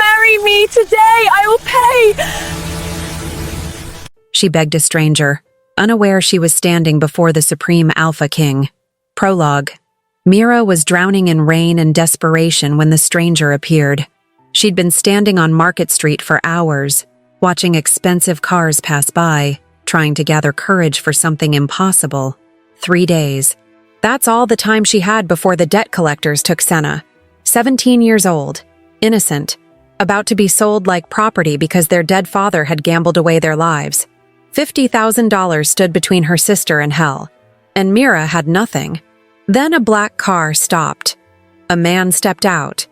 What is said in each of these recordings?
marry me today. I will pay. She begged a stranger, unaware she was standing before the supreme Alpha King. Prologue. Mira was drowning in rain and desperation when the stranger appeared. She'd been standing on Market Street for hours, watching expensive cars pass by, trying to gather courage for something impossible. 3 days. That's all the time she had before the debt collectors took Senna. 17 years old, innocent, about to be sold like property because their dead father had gambled away their lives. $50,000 stood between her sister and hell, and Mira had nothing. Then a black car stopped. A man stepped out,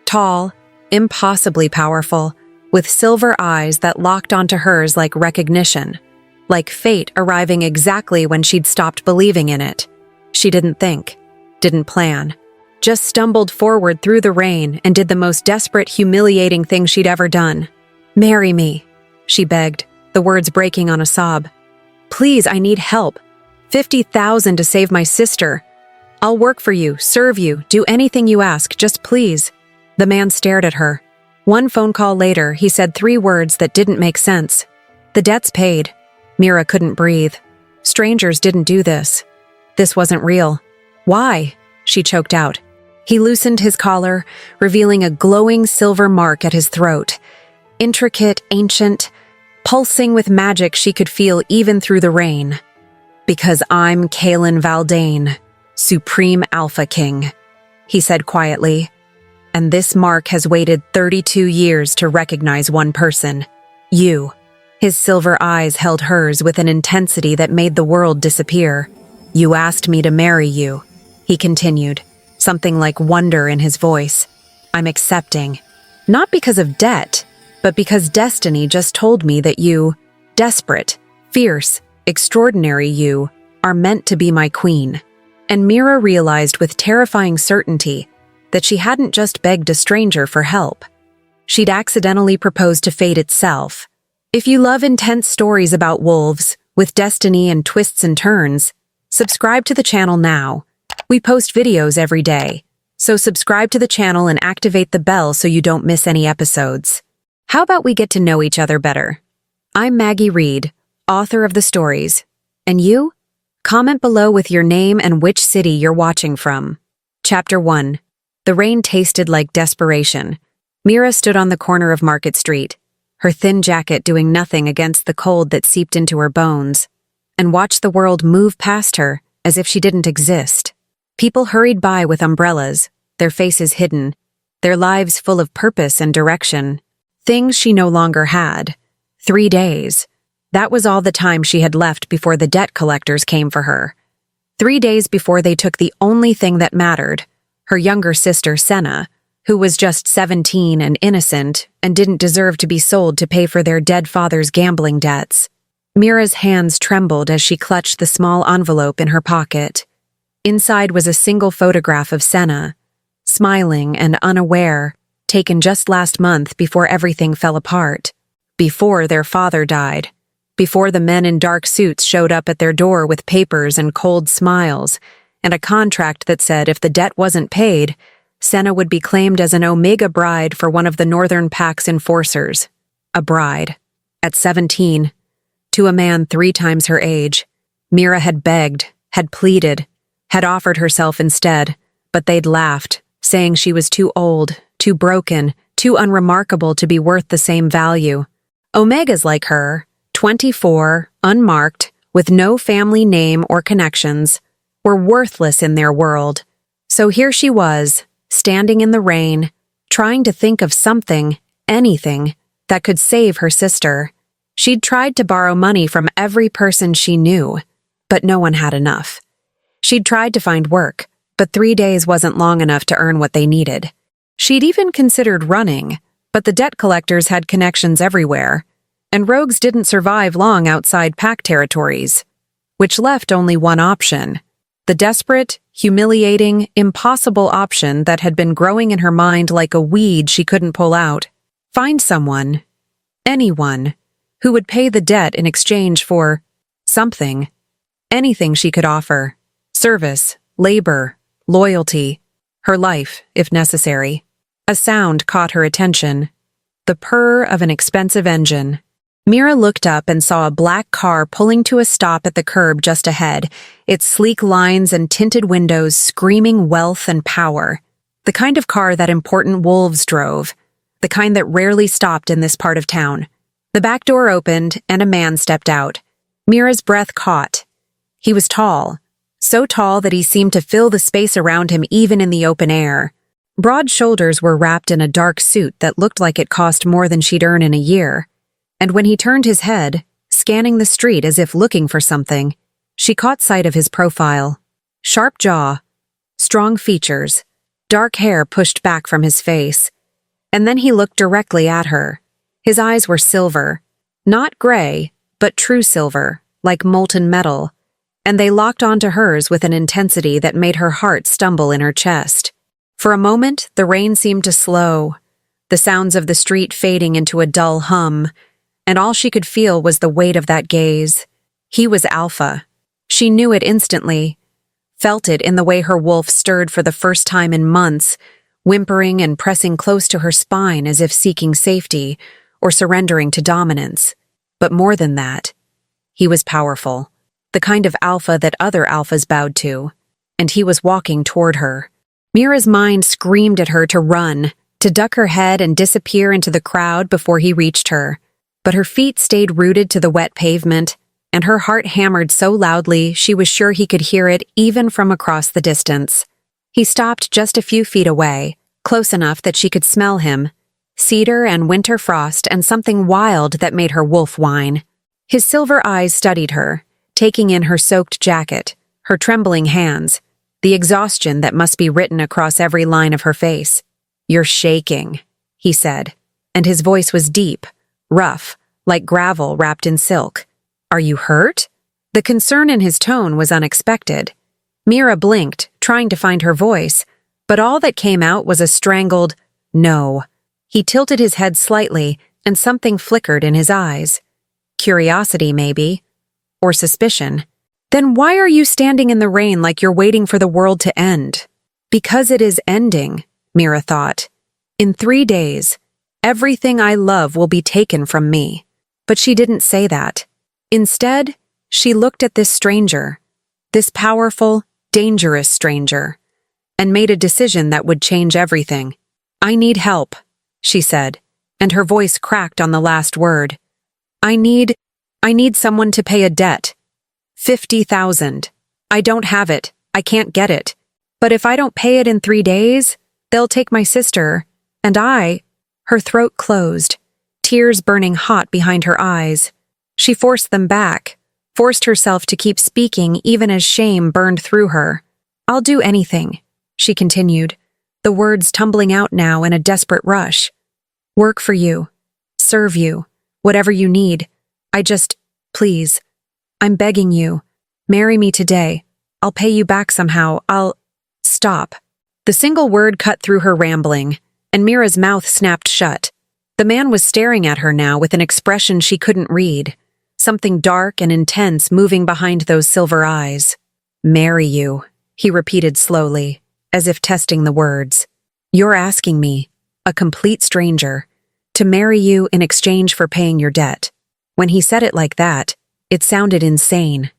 tall, impossibly powerful, with silver eyes that locked onto hers like recognition, like fate arriving exactly when she'd stopped believing in it. She didn't think, didn't plan, just stumbled forward through the rain and did the most desperate, humiliating thing she'd ever done. "Marry me," she begged, the words breaking on a sob. "Please, I need help. 50,000 to save my sister. I'll work for you, serve you, do anything you ask, just please." The man stared at her. One phone call later, he said 3 words that didn't make sense. "The debt's paid." Mira couldn't breathe. Strangers didn't do this. This wasn't real. "Why?" she choked out. He loosened his collar, revealing a glowing silver mark at his throat. Intricate, ancient, pulsing with magic she could feel even through the rain. "Because I'm Kaelin Valdane, Supreme Alpha King," he said quietly. "And this mark has waited 32 years to recognize one person. You." His silver eyes held hers with an intensity that made the world disappear. "You asked me to marry you," he continued, something like wonder in his voice. "I'm accepting. Not because of debt, but because destiny just told me that you, desperate, fierce, extraordinary you, are meant to be my queen." And Mira realized with terrifying certainty that she hadn't just begged a stranger for help. She'd accidentally proposed to fate itself. If you love intense stories about wolves, with destiny and twists and turns, subscribe to the channel now. We post videos every day, so subscribe to the channel and activate the bell so you don't miss any episodes. How about we get to know each other better? I'm Maggie Reed, author of the stories. And you? Comment below with your name and which city you're watching from. Chapter 1. The rain tasted like desperation. Mira stood on the corner of Market Street, her thin jacket doing nothing against the cold that seeped into her bones, and watched the world move past her as if she didn't exist. People hurried by with umbrellas, their faces hidden, their lives full of purpose and direction. Things she no longer had. 3 days. That was all the time she had left before the debt collectors came for her. 3 days before they took the only thing that mattered, her younger sister Senna, who was just 17 and innocent and didn't deserve to be sold to pay for their dead father's gambling debts. Mira's hands trembled as she clutched the small envelope in her pocket. Inside was a single photograph of Senna, smiling and unaware, taken just last month before everything fell apart, before their father died, before the men in dark suits showed up at their door with papers and cold smiles, and a contract that said if the debt wasn't paid, Senna would be claimed as an Omega bride for one of the Northern Pact's enforcers. A bride. At 17, to a man 3 times her age, Mira had begged, had pleaded, had offered herself instead, but they'd laughed, saying she was too old, too broken, too unremarkable to be worth the same value. Omegas like her, 24, unmarked, with no family name or connections, were worthless in their world. So here she was, standing in the rain, trying to think of something, anything, that could save her sister. She'd tried to borrow money from every person she knew, but no one had enough. She'd tried to find work, but 3 days wasn't long enough to earn what they needed. She'd even considered running, but the debt collectors had connections everywhere, and rogues didn't survive long outside pack territories, which left only one option. The desperate, humiliating, impossible option that had been growing in her mind like a weed she couldn't pull out. Find someone, anyone, who would pay the debt in exchange for something, anything she could offer. Service, labor, loyalty, her life, if necessary. A sound caught her attention. the purr of an expensive engine. Mira looked up and saw a black car pulling to a stop at the curb just ahead, its sleek lines and tinted windows screaming wealth and power. The kind of car that important wolves drove, the kind that rarely stopped in this part of town. The back door opened and a man stepped out. Mira's breath caught. He was tall, so tall that he seemed to fill the space around him even in the open air. Broad shoulders were wrapped in a dark suit that looked like it cost more than she'd earn in a year. And when he turned his head, scanning the street as if looking for something, she caught sight of his profile. Sharp jaw, strong features, dark hair pushed back from his face. And then he looked directly at her. His eyes were silver, not gray, but true silver, like molten metal, and they locked onto hers with an intensity that made her heart stumble in her chest. For a moment, the rain seemed to slow, the sounds of the street fading into a dull hum, and all she could feel was the weight of that gaze. He was Alpha. She knew it instantly, felt it in the way her wolf stirred for the first time in months, whimpering and pressing close to her spine as if seeking safety or surrendering to dominance. But more than that, he was powerful, the kind of alpha that other alphas bowed to, and he was walking toward her. Mira's mind screamed at her to run, to duck her head and disappear into the crowd before he reached her. But her feet stayed rooted to the wet pavement, and her heart hammered so loudly she was sure he could hear it even from across the distance. He stopped just a few feet away, close enough that she could smell him, cedar and winter frost and something wild that made her wolf whine. His silver eyes studied her, taking in her soaked jacket, her trembling hands, the exhaustion that must be written across every line of her face. "You're shaking," he said, and his voice was deep, rough, like gravel wrapped in silk. "Are you hurt?" The concern in his tone was unexpected. Mira blinked, trying to find her voice, but all that came out was a strangled, "No." He tilted his head slightly, and something flickered in his eyes. Curiosity, maybe, or suspicion. "Then why are you standing in the rain like you're waiting for the world to end?" "Because it is ending," Mira thought. "In 3 days, everything I love will be taken from me." But she didn't say that. Instead, she looked at this stranger, this powerful, dangerous stranger, and made a decision that would change everything. "I need help," she said, and her voice cracked on the last word. I need someone to pay a debt. 50,000. I don't have it. I can't get it. But if I don't pay it in 3 days, they'll take my sister, and Her throat closed, tears burning hot behind her eyes. She forced them back, forced herself to keep speaking even as shame burned through her. "I'll do anything," she continued, the words tumbling out now in a desperate rush. "Work for you. Serve you. Whatever you need. Please. I'm begging you. Marry me today. I'll pay you back somehow. Stop." The single word cut through her rambling, and Mira's mouth snapped shut. The man was staring at her now with an expression she couldn't read, something dark and intense moving behind those silver eyes. "Marry you," he repeated slowly, as if testing the words. "You're asking me, a complete stranger, to marry you in exchange for paying your debt." When he said it like that, it sounded insane.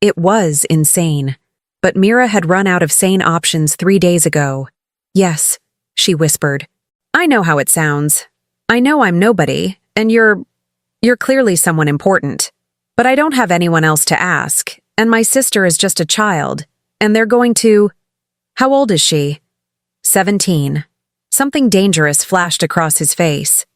It was insane. But Mira had run out of sane options 3 days ago. "Yes," she whispered. "I know how it sounds. I know I'm nobody, and you're clearly someone important. But I don't have anyone else to ask, and my sister is just a child, and they're going to—" "How old is she?" 17. Something dangerous flashed across his face.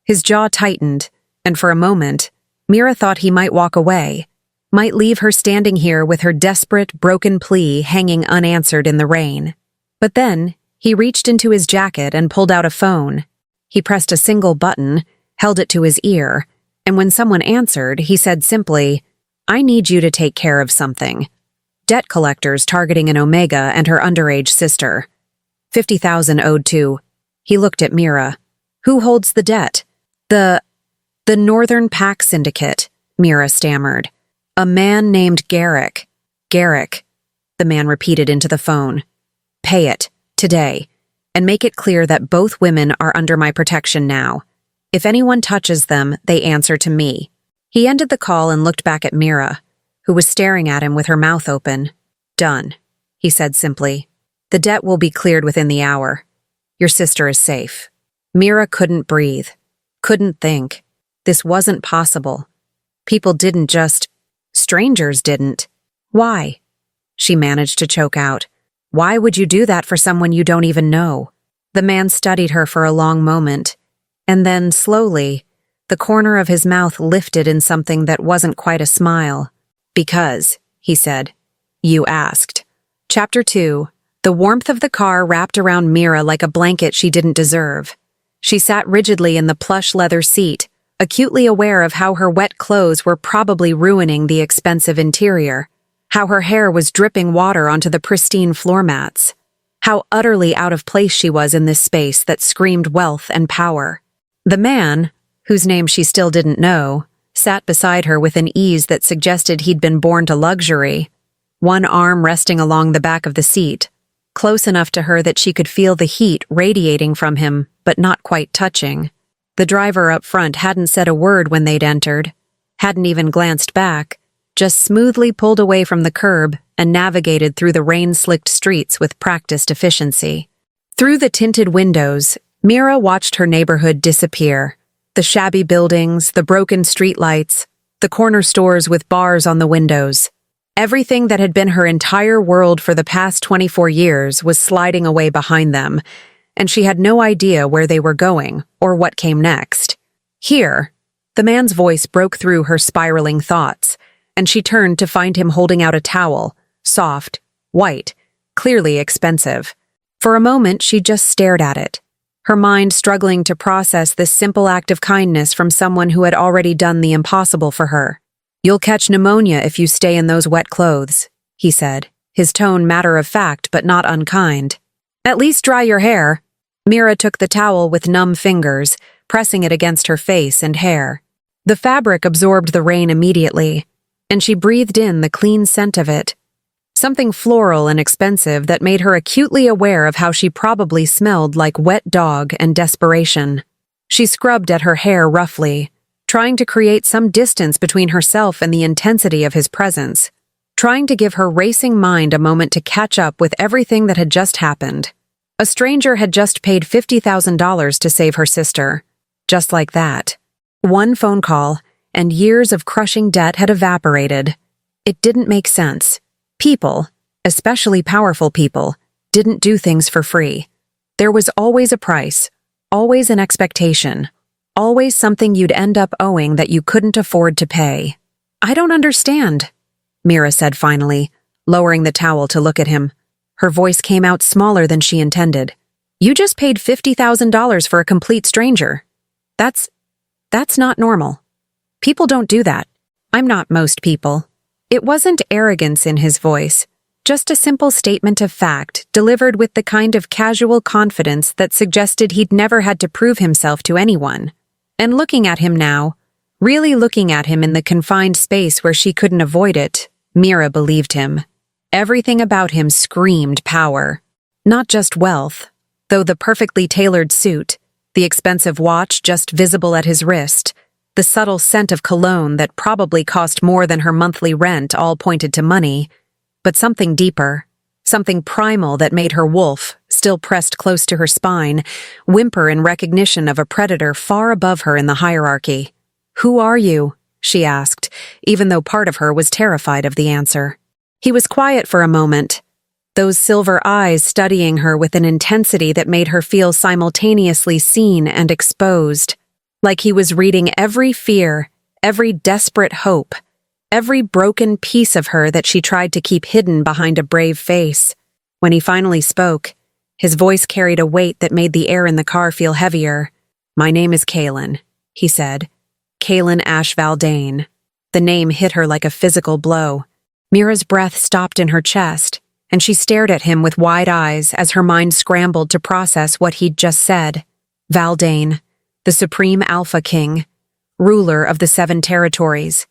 His jaw tightened, and for a moment, Mira thought he might walk away, might leave her standing here with her desperate, broken plea hanging unanswered in the rain. But then, he reached into his jacket and pulled out a phone. He pressed a single button, held it to his ear, and when someone answered, he said simply, "I need you to take care of something. Debt collectors targeting an Omega and her underage sister. 50,000 owed to—" He looked at Mira. "Who holds the debt?" The Northern Pack Syndicate," Mira stammered. "A man named Garrick." "Garrick," the man repeated into the phone. "Pay it, today, and make it clear that both women are under my protection now. If anyone touches them, they answer to me. He ended the call and looked back at Mira, who was staring at him with her mouth open. Done, he said simply. The debt will be cleared within the hour. Your sister is safe. Mira couldn't breathe, couldn't think. This wasn't possible. People didn't just... Strangers didn't. Why? She managed to choke out. Why would you do that for someone you don't even know? The man studied her for a long moment, and then, slowly, the corner of his mouth lifted in something that wasn't quite a smile. Because, he said, you asked. Chapter 2. The warmth of the car wrapped around Mira like a blanket she didn't deserve. She sat rigidly in the plush leather seat, acutely aware of how her wet clothes were probably ruining the expensive interior, how her hair was dripping water onto the pristine floor mats, how utterly out of place she was in this space that screamed wealth and power. The man, whose name she still didn't know, sat beside her with an ease that suggested he'd been born to luxury, one arm resting along the back of the seat, close enough to her that she could feel the heat radiating from him, but not quite touching. The driver up front hadn't said a word when they'd entered, hadn't even glanced back, just smoothly pulled away from the curb and navigated through the rain-slicked streets with practiced efficiency. Through the tinted windows, Mira watched her neighborhood disappear. The shabby buildings, the broken streetlights, the corner stores with bars on the windows. Everything that had been her entire world for the past 24 years was sliding away behind them, and she had no idea where they were going or what came next. Here, the man's voice broke through her spiraling thoughts, and she turned to find him holding out a towel, soft, white, clearly expensive. For a moment, she just stared at it, her mind struggling to process this simple act of kindness from someone who had already done the impossible for her. You'll catch pneumonia if you stay in those wet clothes, he said, his tone matter-of-fact but not unkind. At least dry your hair. Mira took the towel with numb fingers, pressing it against her face and hair. The fabric absorbed the rain immediately, and she breathed in the clean scent of it. Something floral and expensive that made her acutely aware of how she probably smelled like wet dog and desperation. She scrubbed at her hair roughly, trying to create some distance between herself and the intensity of his presence, trying to give her racing mind a moment to catch up with everything that had just happened. A stranger had just paid $50,000 to save her sister. Just like that. One phone call, and years of crushing debt had evaporated. It didn't make sense. People, especially powerful people, didn't do things for free. There was always a price, always an expectation, always something you'd end up owing that you couldn't afford to pay. I don't understand, Mira said finally, lowering the towel to look at him. Her voice came out smaller than she intended. You just paid $50,000 for a complete stranger. That's not normal. People don't do that. I'm not most people. It wasn't arrogance in his voice, just a simple statement of fact delivered with the kind of casual confidence that suggested he'd never had to prove himself to anyone. And looking at him now, really looking at him in the confined space where she couldn't avoid it, Mira believed him. Everything about him screamed power. Not just wealth, though the perfectly tailored suit, the expensive watch just visible at his wrist, the subtle scent of cologne that probably cost more than her monthly rent all pointed to money, but something deeper, something primal that made her wolf, still pressed close to her spine, whimper in recognition of a predator far above her in the hierarchy. "Who are you?" she asked, even though part of her was terrified of the answer. He was quiet for a moment, those silver eyes studying her with an intensity that made her feel simultaneously seen and exposed, like he was reading every fear, every desperate hope, every broken piece of her that she tried to keep hidden behind a brave face. When he finally spoke, his voice carried a weight that made the air in the car feel heavier. "My name is Kaylin," he said. Kaylin Ash Valdane. The name hit her like a physical blow. Mira's breath stopped in her chest, and she stared at him with wide eyes as her mind scrambled to process what he'd just said. Valdane, the Supreme Alpha King, ruler of the 7 territories,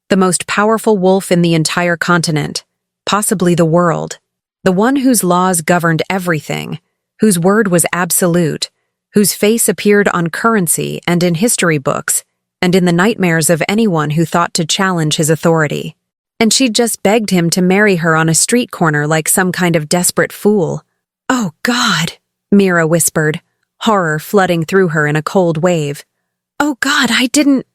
the most powerful wolf in the entire continent, possibly the world, the one whose laws governed everything, whose word was absolute, whose face appeared on currency and in history books, and in the nightmares of anyone who thought to challenge his authority. And she'd just begged him to marry her on a street corner like some kind of desperate fool. "Oh, God," Mira whispered, horror flooding through her in a cold wave. "Oh, God, I didn't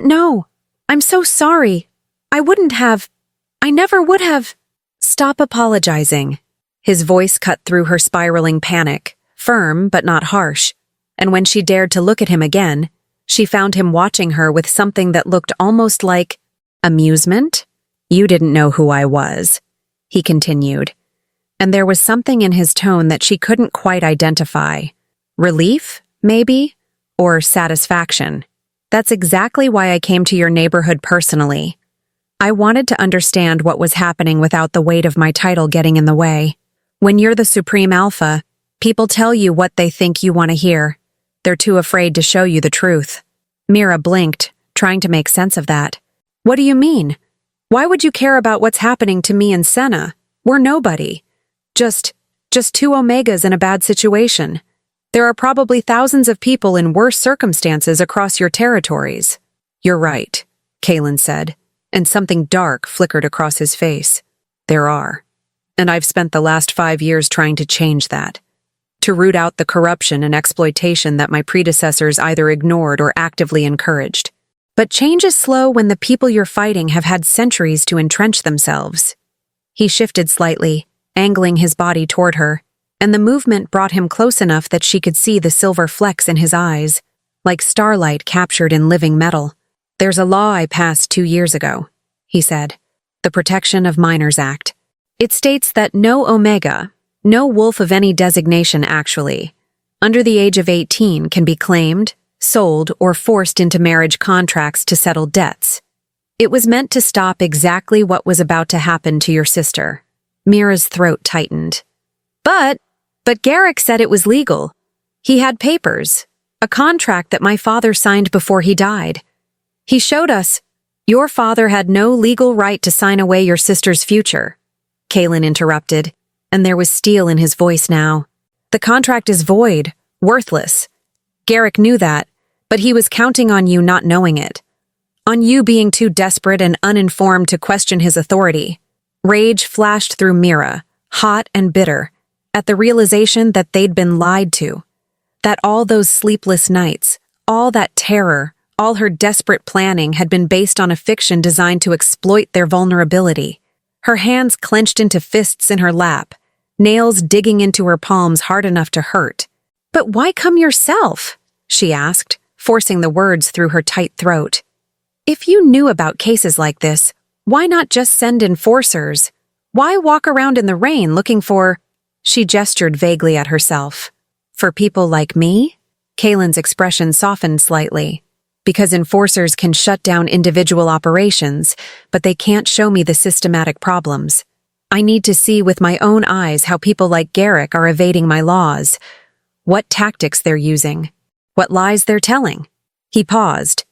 know. I'm so sorry. I never would have." "Stop apologizing." His voice cut through her spiraling panic, firm but not harsh, and when she dared to look at him again, she found him watching her with something that looked almost like amusement. "You didn't know who I was," he continued, and there was something in his tone that she couldn't quite identify. Relief, maybe? Or satisfaction. "That's exactly why I came to your neighborhood personally. I wanted to understand what was happening without the weight of my title getting in the way. When you're the Supreme Alpha, people tell you what they think you want to hear. They're too afraid to show you the truth." Mira blinked, trying to make sense of that. "What do you mean? Why would you care about what's happening to me and Senna? We're nobody. Just two Omegas in a bad situation. There are probably thousands of people in worse circumstances across your territories." "You're right," Kalen said, and something dark flickered across his face. "There are. And I've spent the last 5 years trying to change that. To root out the corruption and exploitation that my predecessors either ignored or actively encouraged. But change is slow when the people you're fighting have had centuries to entrench themselves." He shifted slightly, angling his body toward her, and the movement brought him close enough that she could see the silver flecks in his eyes, like starlight captured in living metal. "There's a law I passed 2 years ago," he said. "The Protection of Minors Act. It states that no Omega, no wolf of any designation actually, under the age of 18 can be claimed, sold, or forced into marriage contracts to settle debts. It was meant to stop exactly what was about to happen to your sister." Mira's throat tightened. But Garrick said it was legal. He had papers, a contract that my father signed before he died. He showed us. "Your father had no legal right to sign away your sister's future," Kalen interrupted, and there was steel in his voice now. "The contract is void, worthless. Garrick knew that, but he was counting on you not knowing it. On you being too desperate and uninformed to question his authority." Rage flashed through Mira, hot and bitter, at the realization that they'd been lied to. That all those sleepless nights, all that terror, all her desperate planning had been based on a fiction designed to exploit their vulnerability. Her hands clenched into fists in her lap, nails digging into her palms hard enough to hurt. "But why come yourself?" she asked, forcing the words through her tight throat. "If you knew about cases like this, why not just send enforcers? Why walk around in the rain looking for—" She gestured vaguely at herself. "For people like me?" Kalen's expression softened slightly. "Because enforcers can shut down individual operations, but they can't show me the systematic problems. I need to see with my own eyes how people like Garrick are evading my laws, what tactics they're using, what lies they're telling." He paused,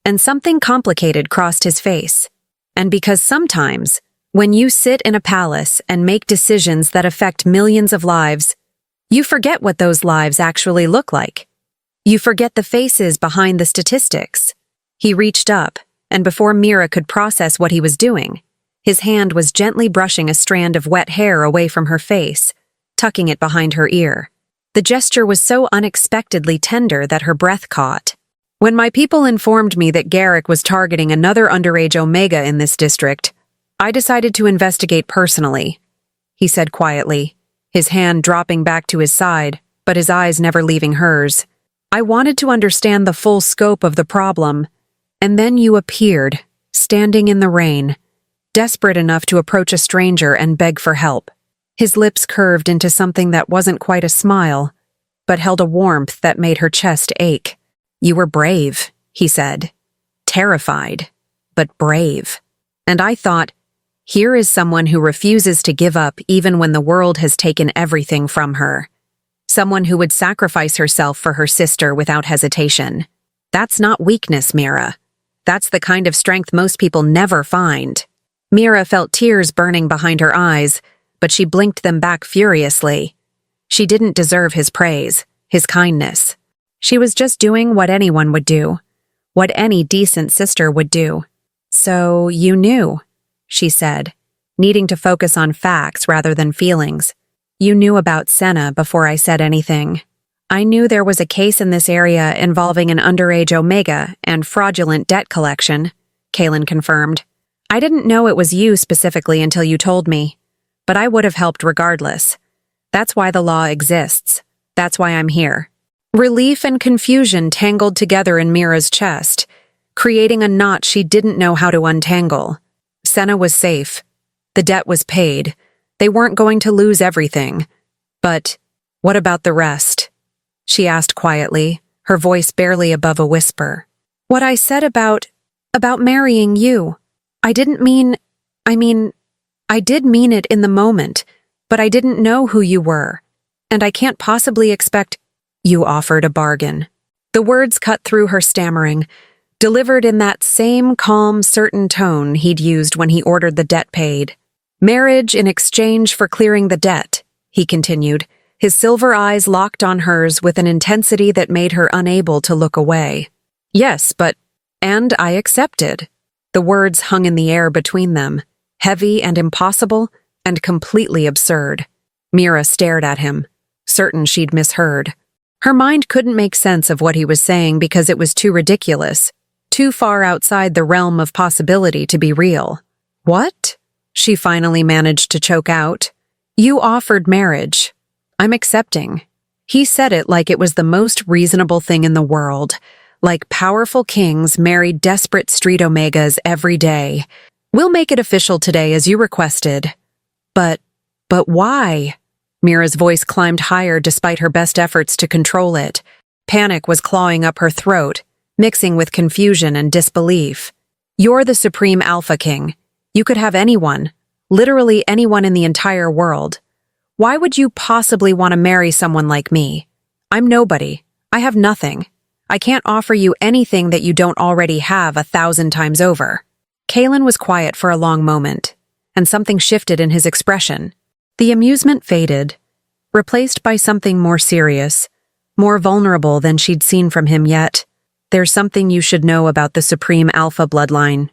and something complicated crossed his face. "And because sometimes, when you sit in a palace and make decisions that affect millions of lives, you forget what those lives actually look like. You forget the faces behind the statistics." He reached up, and before Mira could process what he was doing, his hand was gently brushing a strand of wet hair away from her face, tucking it behind her ear. The gesture was so unexpectedly tender that her breath caught. "When my people informed me that Garrick was targeting another underage Omega in this district, I decided to investigate personally," he said quietly, his hand dropping back to his side, but his eyes never leaving hers. "I wanted to understand the full scope of the problem, and then you appeared, standing in the rain, desperate enough to approach a stranger and beg for help." His lips curved into something that wasn't quite a smile, but held a warmth that made her chest ache. "You were brave," he said. "Terrified, but brave. And I thought, here is someone who refuses to give up even when the world has taken everything from her. Someone who would sacrifice herself for her sister without hesitation. That's not weakness, Mira. That's the kind of strength most people never find." Mira felt tears burning behind her eyes, but she blinked them back furiously. She didn't deserve his praise. his kindness. She was just doing what anyone would do, what any decent sister would do. "So you knew," she said, needing to focus on facts rather than feelings. "You knew about Senna before I said anything." "I knew there was a case in this area involving an underage Omega and fraudulent debt collection," Kaylin confirmed. "I didn't know it was you specifically until you told me, but I would have helped regardless. That's why the law exists. That's why I'm here." Relief and confusion tangled together in Mira's chest, creating a knot she didn't know how to untangle. Senna was safe. The debt was paid. They weren't going to lose everything. But what about the rest? She asked quietly, her voice barely above a whisper. "What I said about marrying you. I did mean it in the moment, but I didn't know who you were. And I can't possibly expect—" "You offered a bargain." The words cut through her stammering, delivered in that same calm, certain tone he'd used when he ordered the debt paid. "Marriage in exchange for clearing the debt," he continued, his silver eyes locked on hers with an intensity that made her unable to look away. "Yes, and I accepted." The words hung in the air between them, heavy and impossible and completely absurd. Mira stared at him, certain she'd misheard. Her mind couldn't make sense of what he was saying because it was too ridiculous, too far outside the realm of possibility to be real. "What?" she finally managed to choke out. "You offered marriage. I'm accepting." He said it like it was the most reasonable thing in the world, like powerful kings married desperate street Omegas every day. "We'll make it official today as you requested." But why?" Mira's voice climbed higher despite her best efforts to control it. Panic was clawing up her throat, mixing with confusion and disbelief. "You're the Supreme Alpha King. You could have anyone, literally anyone in the entire world. Why would you possibly want to marry someone like me? I'm nobody. I have nothing. I can't offer you anything that you don't already have 1,000 times over." Kaylin was quiet for a long moment, and something shifted in his expression. The amusement faded, replaced by something more serious, more vulnerable than she'd seen from him yet. "There's something you should know about the Supreme Alpha bloodline,"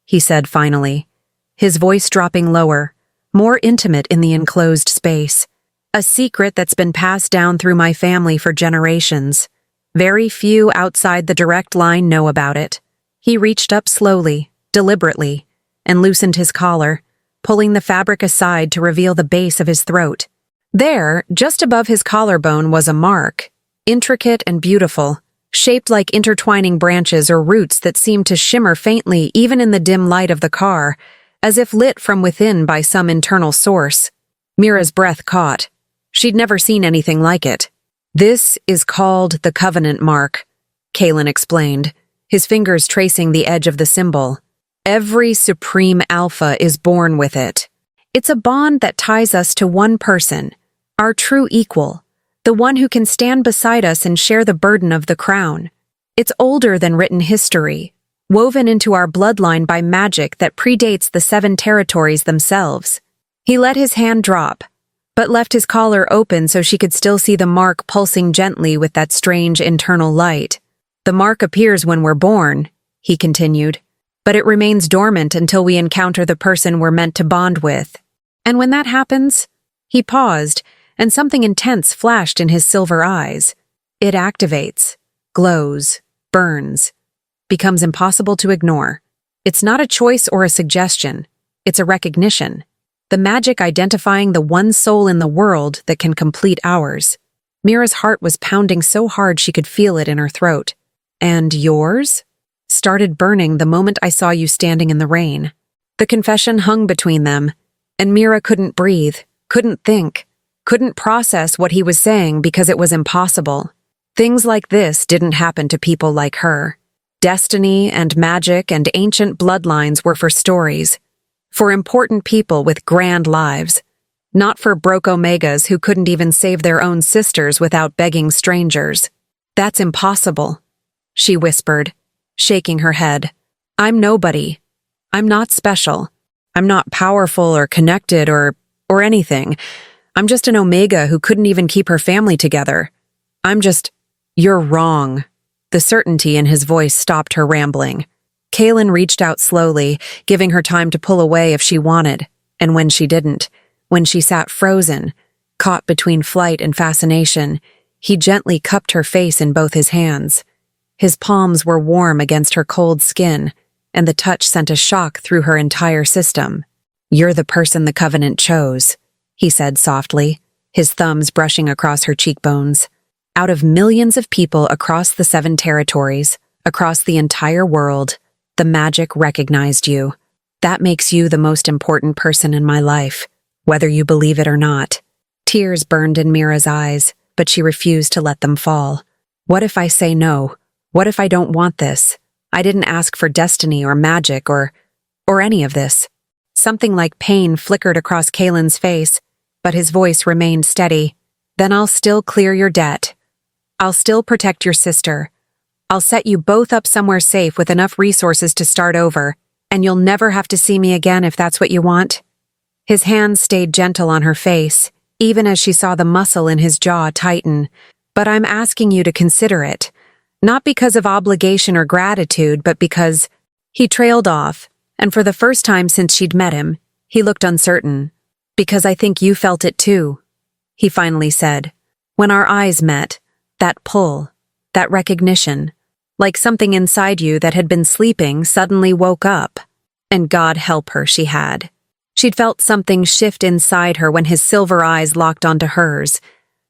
he said finally, his voice dropping lower, more intimate in the enclosed space. "A secret that's been passed down through my family for generations. Very few outside the direct line know about it." He reached up slowly, deliberately, and loosened his collar, pulling the fabric aside to reveal the base of his throat. There, just above his collarbone, was a mark, intricate and beautiful, shaped like intertwining branches or roots that seemed to shimmer faintly even in the dim light of the car, as if lit from within by some internal source. Mira's breath caught. She'd never seen anything like it. "This is called the Covenant Mark," Kaylin explained, his fingers tracing the edge of the symbol. "Every Supreme Alpha is born with it. It's a bond that ties us to one person, our true equal, the one who can stand beside us and share the burden of the crown. It's older than written history, woven into our bloodline by magic that predates the 7 territories themselves." He let his hand drop, but left his collar open so she could still see the mark pulsing gently with that strange internal light. "The mark appears when we're born," he continued, "but it remains dormant until we encounter the person we're meant to bond with. And when that happens—" He paused, and something intense flashed in his silver eyes. "It activates, glows, burns, becomes impossible to ignore. It's not a choice or a suggestion. It's a recognition. The magic identifying the one soul in the world that can complete ours." Mira's heart was pounding so hard she could feel it in her throat. "And yours?" "Started burning the moment I saw you standing in the rain." The confession hung between them, and Mira couldn't breathe, couldn't think, couldn't process what he was saying because it was impossible. Things like this didn't happen to people like her. Destiny and magic and ancient bloodlines were for stories, for important people with grand lives, not for broke Omegas who couldn't even save their own sisters without begging strangers. "That's impossible," she whispered, shaking her head. "I'm nobody. I'm not special. I'm not powerful or connected or anything. I'm just an Omega who couldn't even keep her family together. You're wrong." The certainty in his voice stopped her rambling. Kaylin reached out slowly, giving her time to pull away if she wanted, and when she didn't, when she sat frozen, caught between flight and fascination, he gently cupped her face in both his hands. His palms were warm against her cold skin, and the touch sent a shock through her entire system. "You're the person the Covenant chose," he said softly, his thumbs brushing across her cheekbones. "Out of millions of people across the 7 territories, across the entire world, the magic recognized you. That makes you the most important person in my life, whether you believe it or not." Tears burned in Mira's eyes, but she refused to let them fall. "What if I say no? What if I don't want this? I didn't ask for destiny or magic or any of this." Something like pain flickered across Kaylin's face, but his voice remained steady. "Then I'll still clear your debt. I'll still protect your sister. I'll set you both up somewhere safe with enough resources to start over, and you'll never have to see me again if that's what you want." His hands stayed gentle on her face, even as she saw the muscle in his jaw tighten. "But I'm asking you to consider it. Not because of obligation or gratitude, but because—" He trailed off, and for the first time since she'd met him, he looked uncertain. "Because I think you felt it too," he finally said. When our eyes met, that pull, that recognition, like something inside you that had been sleeping suddenly woke up. And God help her, she had. She'd felt something shift inside her when his silver eyes locked onto hers,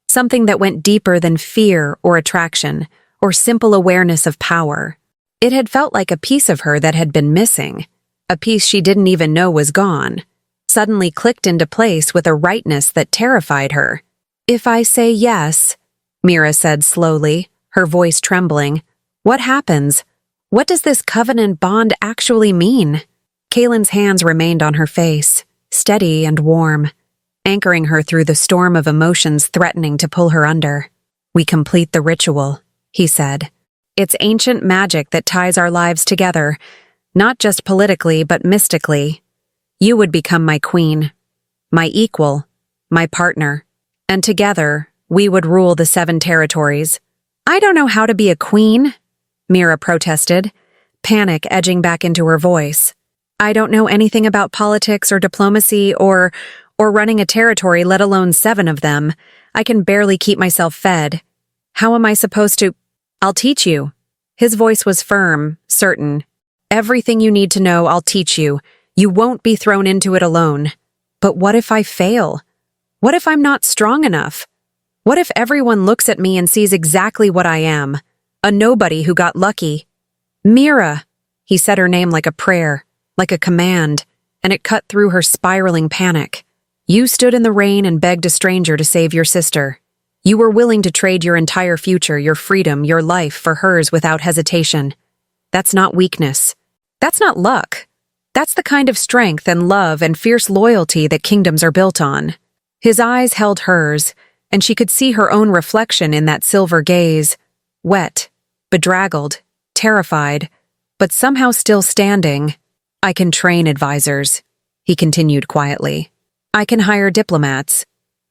something that went deeper than fear or attraction, or simple awareness of power. It had felt like a piece of her that had been missing, a piece she didn't even know was gone, suddenly clicked into place with a rightness that terrified her. "If I say yes," Mira said slowly, her voice trembling, "what happens? What does this covenant bond actually mean?" Kaylin's hands remained on her face, steady and warm, anchoring her through the storm of emotions threatening to pull her under. "We complete the ritual," he said. "It's ancient magic that ties our lives together, not just politically but mystically. You would become my queen, my equal, my partner, and together we would rule the 7 territories." "I don't know how to be a queen," Mira protested, panic edging back into her voice. "I don't know anything about politics or diplomacy or running a territory, let alone 7 of them. I can barely keep myself fed. How am I supposed to—" "I'll teach you." His voice was firm, certain. "Everything you need to know, I'll teach you. You won't be thrown into it alone. But what if I fail? What if I'm not strong enough? What if everyone looks at me and sees exactly what I am? A nobody who got lucky." "Mira," he said her name like a prayer, like a command, and it cut through her spiraling panic. "You stood in the rain and begged a stranger to save your sister. You were willing to trade your entire future, your freedom, your life for hers without hesitation. That's not weakness. That's not luck. That's the kind of strength and love and fierce loyalty that kingdoms are built on." His eyes held hers, and she could see her own reflection in that silver gaze, wet, bedraggled, terrified, but somehow still standing. "I can train advisors," he continued quietly. "I can hire diplomats.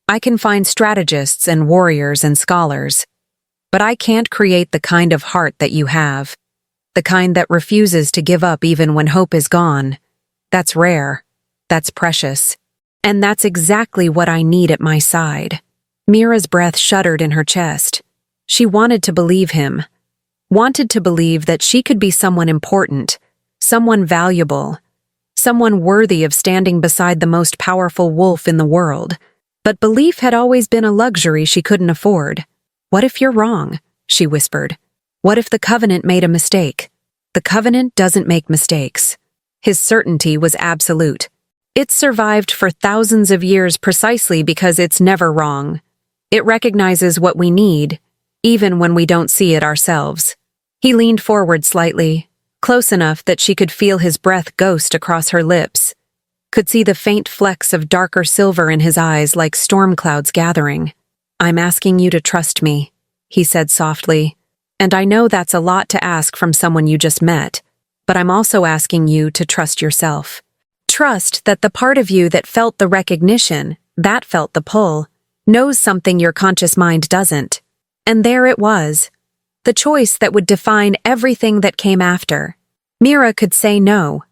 I can find strategists and warriors and scholars. But I can't create the kind of heart that you have, the kind that refuses to give up even when hope is gone. That's rare. That's precious. And that's exactly what I need at my side." Mira's breath shuddered in her chest. She wanted to believe him, wanted to believe that she could be someone important, someone valuable, someone worthy of standing beside the most powerful wolf in the world. But belief had always been a luxury she couldn't afford. "What if you're wrong?" she whispered. "What if the Covenant made a mistake?" "The Covenant doesn't make mistakes." His certainty was absolute. "It's survived for thousands of years precisely because it's never wrong. It recognizes what we need, even when we don't see it ourselves." He leaned forward slightly, close enough that she could feel his breath ghost across her lips, could see the faint flecks of darker silver in his eyes like storm clouds gathering. "I'm asking you to trust me," he said softly. "And I know that's a lot to ask from someone you just met, but I'm also asking you to trust yourself. Trust that the part of you that felt the recognition, that felt the pull, knows something your conscious mind doesn't. And there it was, the choice that would define everything that came after. Mira could say no,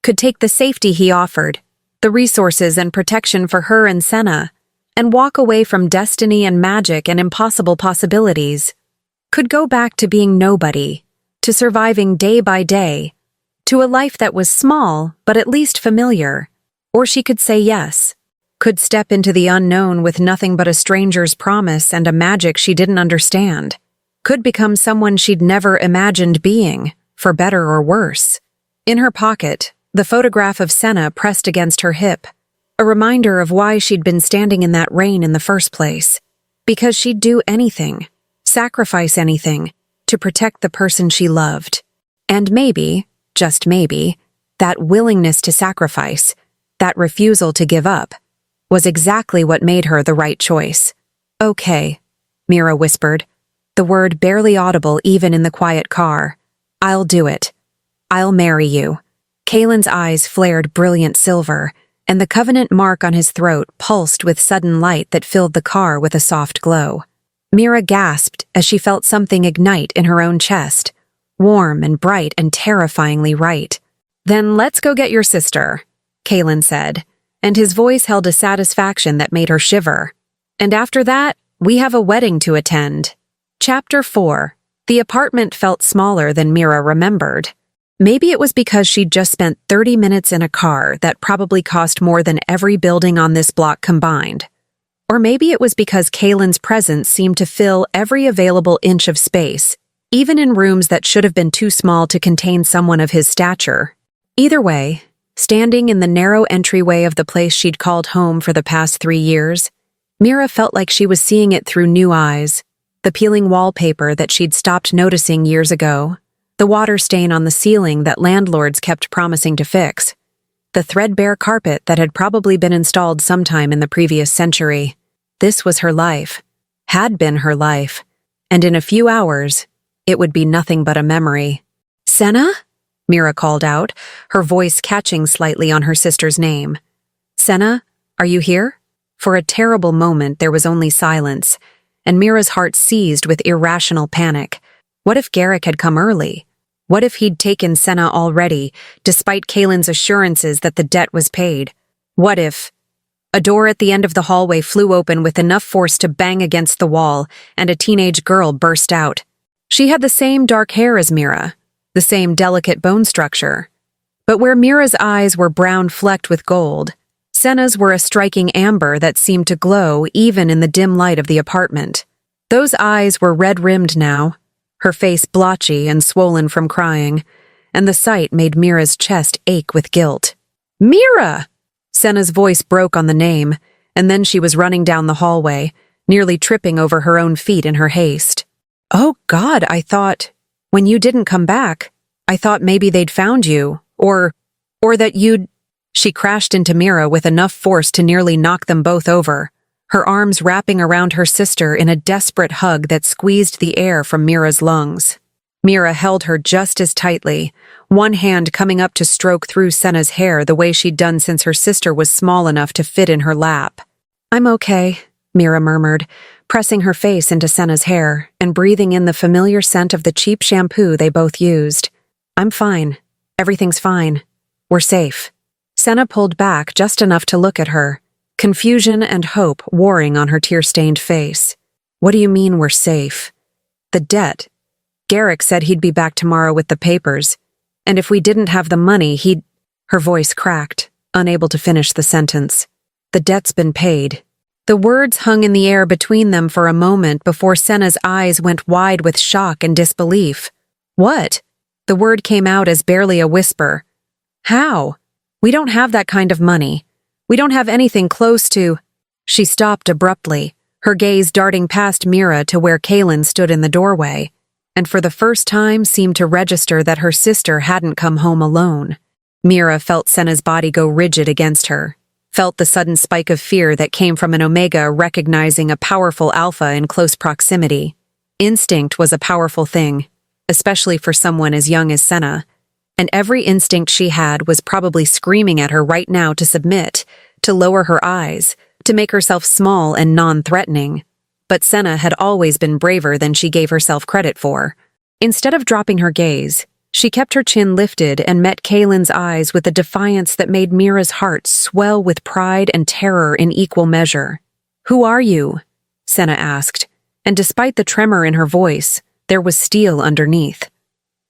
could take the safety he offered, the resources and protection for her and Senna, and walk away from destiny and magic and impossible possibilities. Could go back to being nobody, to surviving day by day, to a life that was small but at least familiar. Or she could say yes, could step into the unknown with nothing but a stranger's promise and a magic she didn't understand, could become someone she'd never imagined being, for better or worse. In her pocket, the photograph of Senna pressed against her hip, a reminder of why she'd been standing in that rain in the first place. Because she'd do anything, sacrifice anything, to protect the person she loved. And maybe, just maybe, that willingness to sacrifice, that refusal to give up, was exactly what made her the right choice. "Okay," Mira whispered, the word barely audible even in the quiet car. "I'll do it. I'll marry you." Kalen's eyes flared brilliant silver, and the covenant mark on his throat pulsed with sudden light that filled the car with a soft glow. Mira gasped as she felt something ignite in her own chest, warm and bright and terrifyingly right. "Then let's go get your sister," Kalen said, and his voice held a satisfaction that made her shiver. "And after that, we have a wedding to attend." Chapter 4. The apartment felt smaller than Mira remembered. Maybe it was because she'd just spent 30 minutes in a car that probably cost more than every building on this block combined. Or maybe it was because Kalen's presence seemed to fill every available inch of space, even in rooms that should have been too small to contain someone of his stature. Either way, standing in the narrow entryway of the place she'd called home for the past 3 years, Mira felt like she was seeing it through new eyes. The peeling wallpaper that she'd stopped noticing years ago, the water stain on the ceiling that landlords kept promising to fix, the threadbare carpet that had probably been installed sometime in the previous century. This was her life, had been her life, and in a few hours, it would be nothing but a memory. "Senna?" Mira called out, her voice catching slightly on her sister's name. "Senna, are you here?" For a terrible moment there was only silence, and Mira's heart seized with irrational panic. What if Garrick had come early? What if he'd taken Senna already, despite Kalen's assurances that the debt was paid? What if... A door at the end of the hallway flew open with enough force to bang against the wall, and a teenage girl burst out. She had the same dark hair as Mira, the same delicate bone structure. But where Mira's eyes were brown flecked with gold, Senna's were a striking amber that seemed to glow even in the dim light of the apartment. Those eyes were red-rimmed now, her face blotchy and swollen from crying, and the sight made Mira's chest ache with guilt. "Mira!" Senna's voice broke on the name, and then she was running down the hallway, nearly tripping over her own feet in her haste. "Oh God, I thought... When you didn't come back, I thought maybe they'd found you, or that you'd..." She crashed into Mira with enough force to nearly knock them both over, her arms wrapping around her sister in a desperate hug that squeezed the air from Mira's lungs. Mira held her just as tightly, one hand coming up to stroke through Senna's hair the way she'd done since her sister was small enough to fit in her lap. "I'm okay," Mira murmured, pressing her face into Senna's hair and breathing in the familiar scent of the cheap shampoo they both used. "I'm fine. Everything's fine. We're safe." Senna pulled back just enough to look at her, confusion and hope warring on her tear-stained face. "What do you mean we're safe?" "The debt. Garrick said he'd be back tomorrow with the papers, and if we didn't have the money, he'd..." Her voice cracked, unable to finish the sentence. "The debt's been paid." The words hung in the air between them for a moment before Senna's eyes went wide with shock and disbelief. "What?" The word came out as barely a whisper. "How? We don't have that kind of money. We don't have anything close to..." She stopped abruptly, her gaze darting past Mira to where Kalen stood in the doorway, and for the first time seemed to register that her sister hadn't come home alone. Mira felt Senna's body go rigid against her, felt the sudden spike of fear that came from an Omega recognizing a powerful Alpha in close proximity. Instinct was a powerful thing, especially for someone as young as Senna, and every instinct she had was probably screaming at her right now to submit, to lower her eyes, to make herself small and non-threatening. But Senna had always been braver than she gave herself credit for. Instead of dropping her gaze, she kept her chin lifted and met Kaylin's eyes with a defiance that made Mira's heart swell with pride and terror in equal measure. "Who are you?" Senna asked, and despite the tremor in her voice, there was steel underneath.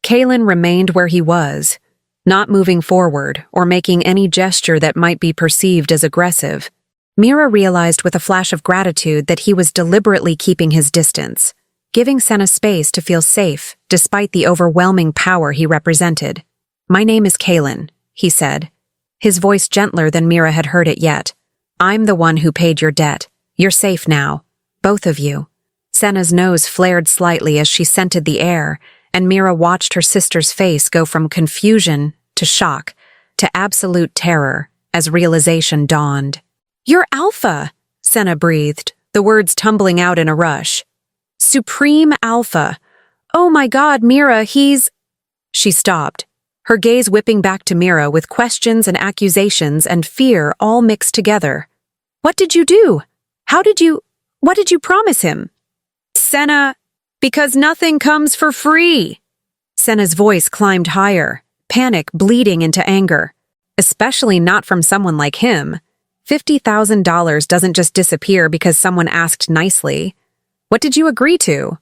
Kaylin remained where he was, not moving forward or making any gesture that might be perceived as aggressive. Mira realized with a flash of gratitude that he was deliberately keeping his distance, giving Senna space to feel safe despite the overwhelming power he represented. "My name is Kaylin," he said, his voice gentler than Mira had heard it yet. "I'm the one who paid your debt. You're safe now. Both of you." Senna's nose flared slightly as she scented the air, and Mira watched her sister's face go from confusion to shock to absolute terror as realization dawned. "You're Alpha," Senna breathed, the words tumbling out in a rush. "Supreme Alpha. Oh my God, Mira, he's—" She stopped, her gaze whipping back to Mira with questions and accusations and fear all mixed together. "What did you do? What did you promise him?" "Senna, because nothing comes for free." Senna's voice climbed higher, panic bleeding into anger. Especially not from someone like him. $50,000 doesn't just disappear because someone asked nicely. "What did you agree to?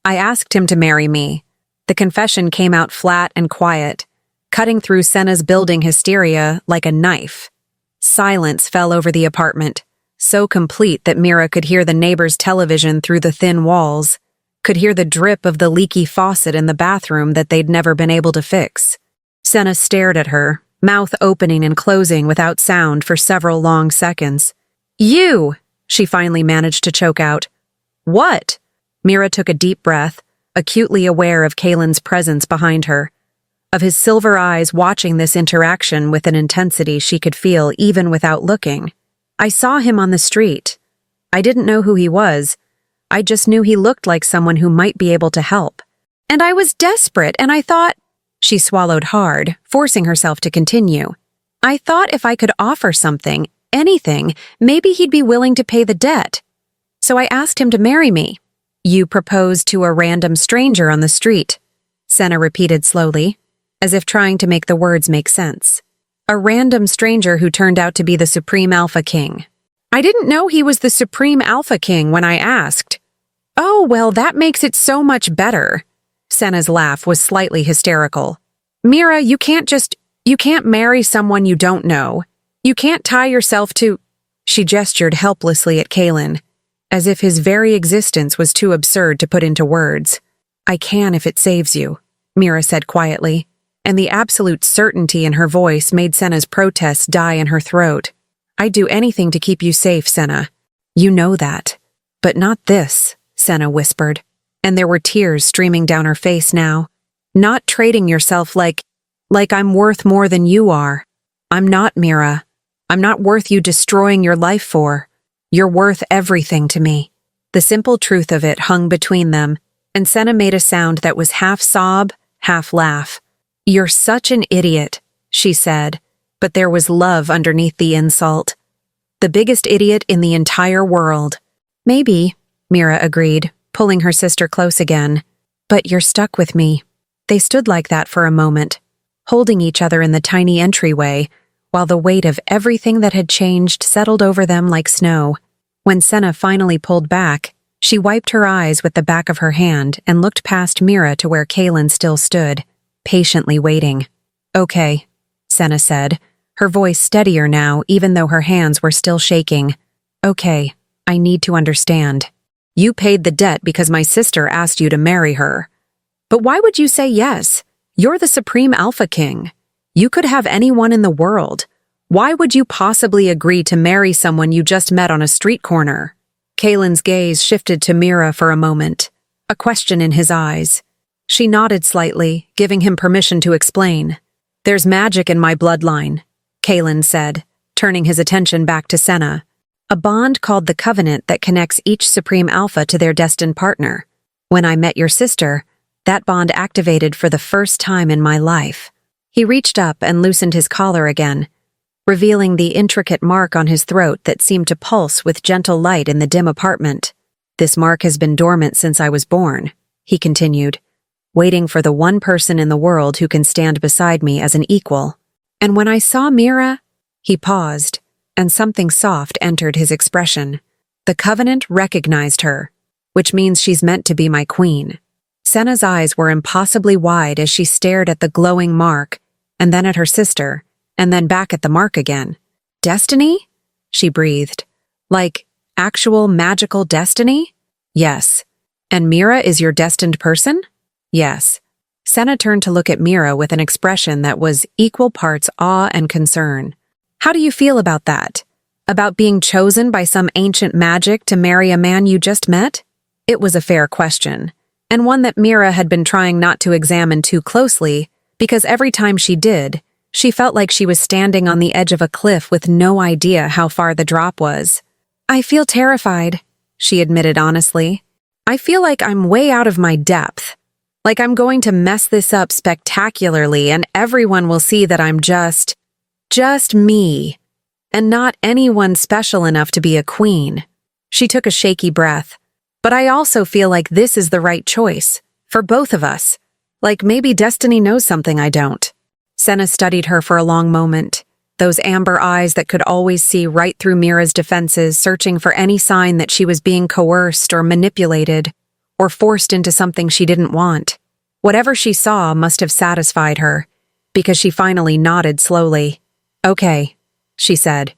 I asked him to marry me." The confession came out flat and quiet, cutting through Senna's building hysteria like a knife. Silence fell over the apartment, so complete that Mira could hear the neighbor's television through the thin walls, could hear the drip of the leaky faucet in the bathroom that they'd never been able to fix. Senna stared at her, mouth opening and closing without sound for several long seconds. "You!" she finally managed to choke out. "What?" Mira took a deep breath, acutely aware of Kaylin's presence behind her, of his silver eyes watching this interaction with an intensity she could feel even without looking. "I saw him on the street. I didn't know who he was. I just knew he looked like someone who might be able to help. And I was desperate, and I thought—" She swallowed hard, forcing herself to continue. "I thought if I could offer something, anything, maybe he'd be willing to pay the debt. So I asked him to marry me." "You proposed to a random stranger on the street," Senna repeated slowly, as if trying to make the words make sense. "A random stranger who turned out to be the Supreme Alpha King. I didn't know he was the Supreme Alpha King when I asked." "Oh, well, that makes it so much better." Senna's laugh was slightly hysterical. "Mira, you can't marry someone you don't know. You can't tie yourself to—" She gestured helplessly at Kaylin, as if his very existence was too absurd to put into words. "I can if it saves you," Mira said quietly, and the absolute certainty in her voice made Senna's protests die in her throat. "I'd do anything to keep you safe, Senna. You know that. But not this," Senna whispered, and there were tears streaming down her face now. "Not trading yourself like I'm worth more than you are. I'm not, Mira. I'm not worth you destroying your life for. You're worth everything to me." The simple truth of it hung between them, and Senna made a sound that was half sob, half laugh. "You're such an idiot," she said, but there was love underneath the insult. "The biggest idiot in the entire world." "Maybe," Mira agreed, pulling her sister close again. "But you're stuck with me." They stood like that for a moment, holding each other in the tiny entryway, while the weight of everything that had changed settled over them like snow. When Senna finally pulled back, she wiped her eyes with the back of her hand and looked past Mira to where Kaylin still stood, patiently waiting. "Okay," Senna said, her voice steadier now even though her hands were still shaking. "Okay, I need to understand. You paid the debt because my sister asked you to marry her. But why would you say yes? You're the Supreme Alpha King. You could have anyone in the world. Why would you possibly agree to marry someone you just met on a street corner?" Kaylin's gaze shifted to Mira for a moment, a question in his eyes. She nodded slightly, giving him permission to explain. "There's magic in my bloodline," Kaylin said, turning his attention back to Senna. "A bond called the Covenant that connects each Supreme Alpha to their destined partner. When I met your sister, that bond activated for the first time in my life." He reached up and loosened his collar again. revealing the intricate mark on his throat that seemed to pulse with gentle light in the dim apartment. "This mark has been dormant since I was born," he continued, "waiting for the one person in the world who can stand beside me as an equal. And when I saw Mira," he paused, and something soft entered his expression. "The Covenant recognized her, which means she's meant to be my queen." Senna's eyes were impossibly wide as she stared at the glowing mark, and then at her sister, and then back at the mark again. "Destiny?" she breathed. "Like, actual magical destiny?" "Yes." "And Mira is your destined person?" "Yes." Senna turned to look at Mira with an expression that was equal parts awe and concern. "How do you feel about that? About being chosen by some ancient magic to marry a man you just met?" It was a fair question, and one that Mira had been trying not to examine too closely, because every time she did, she felt like she was standing on the edge of a cliff with no idea how far the drop was. "I feel terrified," she admitted honestly. "I feel like I'm way out of my depth. Like I'm going to mess this up spectacularly and everyone will see that I'm just me, and not anyone special enough to be a queen." She took a shaky breath. "But I also feel like this is the right choice, for both of us. Like maybe destiny knows something I don't." Senna studied her for a long moment, those amber eyes that could always see right through Mira's defenses, searching for any sign that she was being coerced or manipulated, or forced into something she didn't want. Whatever she saw must have satisfied her, because she finally nodded slowly. "Okay," she said.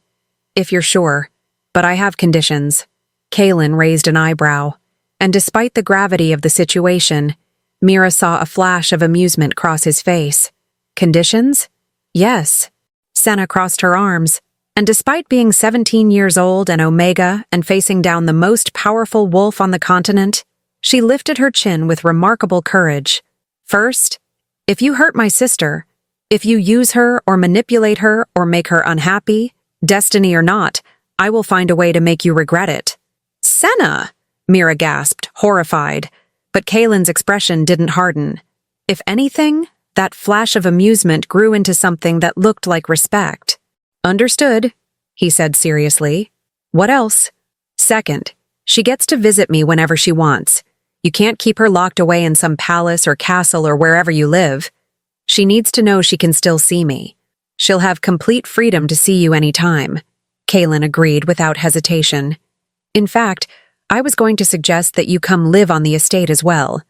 "If you're sure, but I have conditions." Kaelin raised an eyebrow, and despite the gravity of the situation, Mira saw a flash of amusement cross his face. "Conditions?" "Yes." Senna crossed her arms, and despite being 17 years old and Omega and facing down the most powerful wolf on the continent, she lifted her chin with remarkable courage. "First, if you hurt my sister, if you use her or manipulate her or make her unhappy, destiny or not, I will find a way to make you regret it." "Senna!" Mira gasped, horrified, but Kaelin's expression didn't harden. If anything, that flash of amusement grew into something that looked like respect. "Understood," he said seriously. "What else?" "Second, she gets to visit me whenever she wants. You can't keep her locked away in some palace or castle or wherever you live. She needs to know she can still see me. She'll have complete freedom to see you anytime." Kaelin agreed without hesitation. "In fact, I was going to suggest that you come live on the estate as well.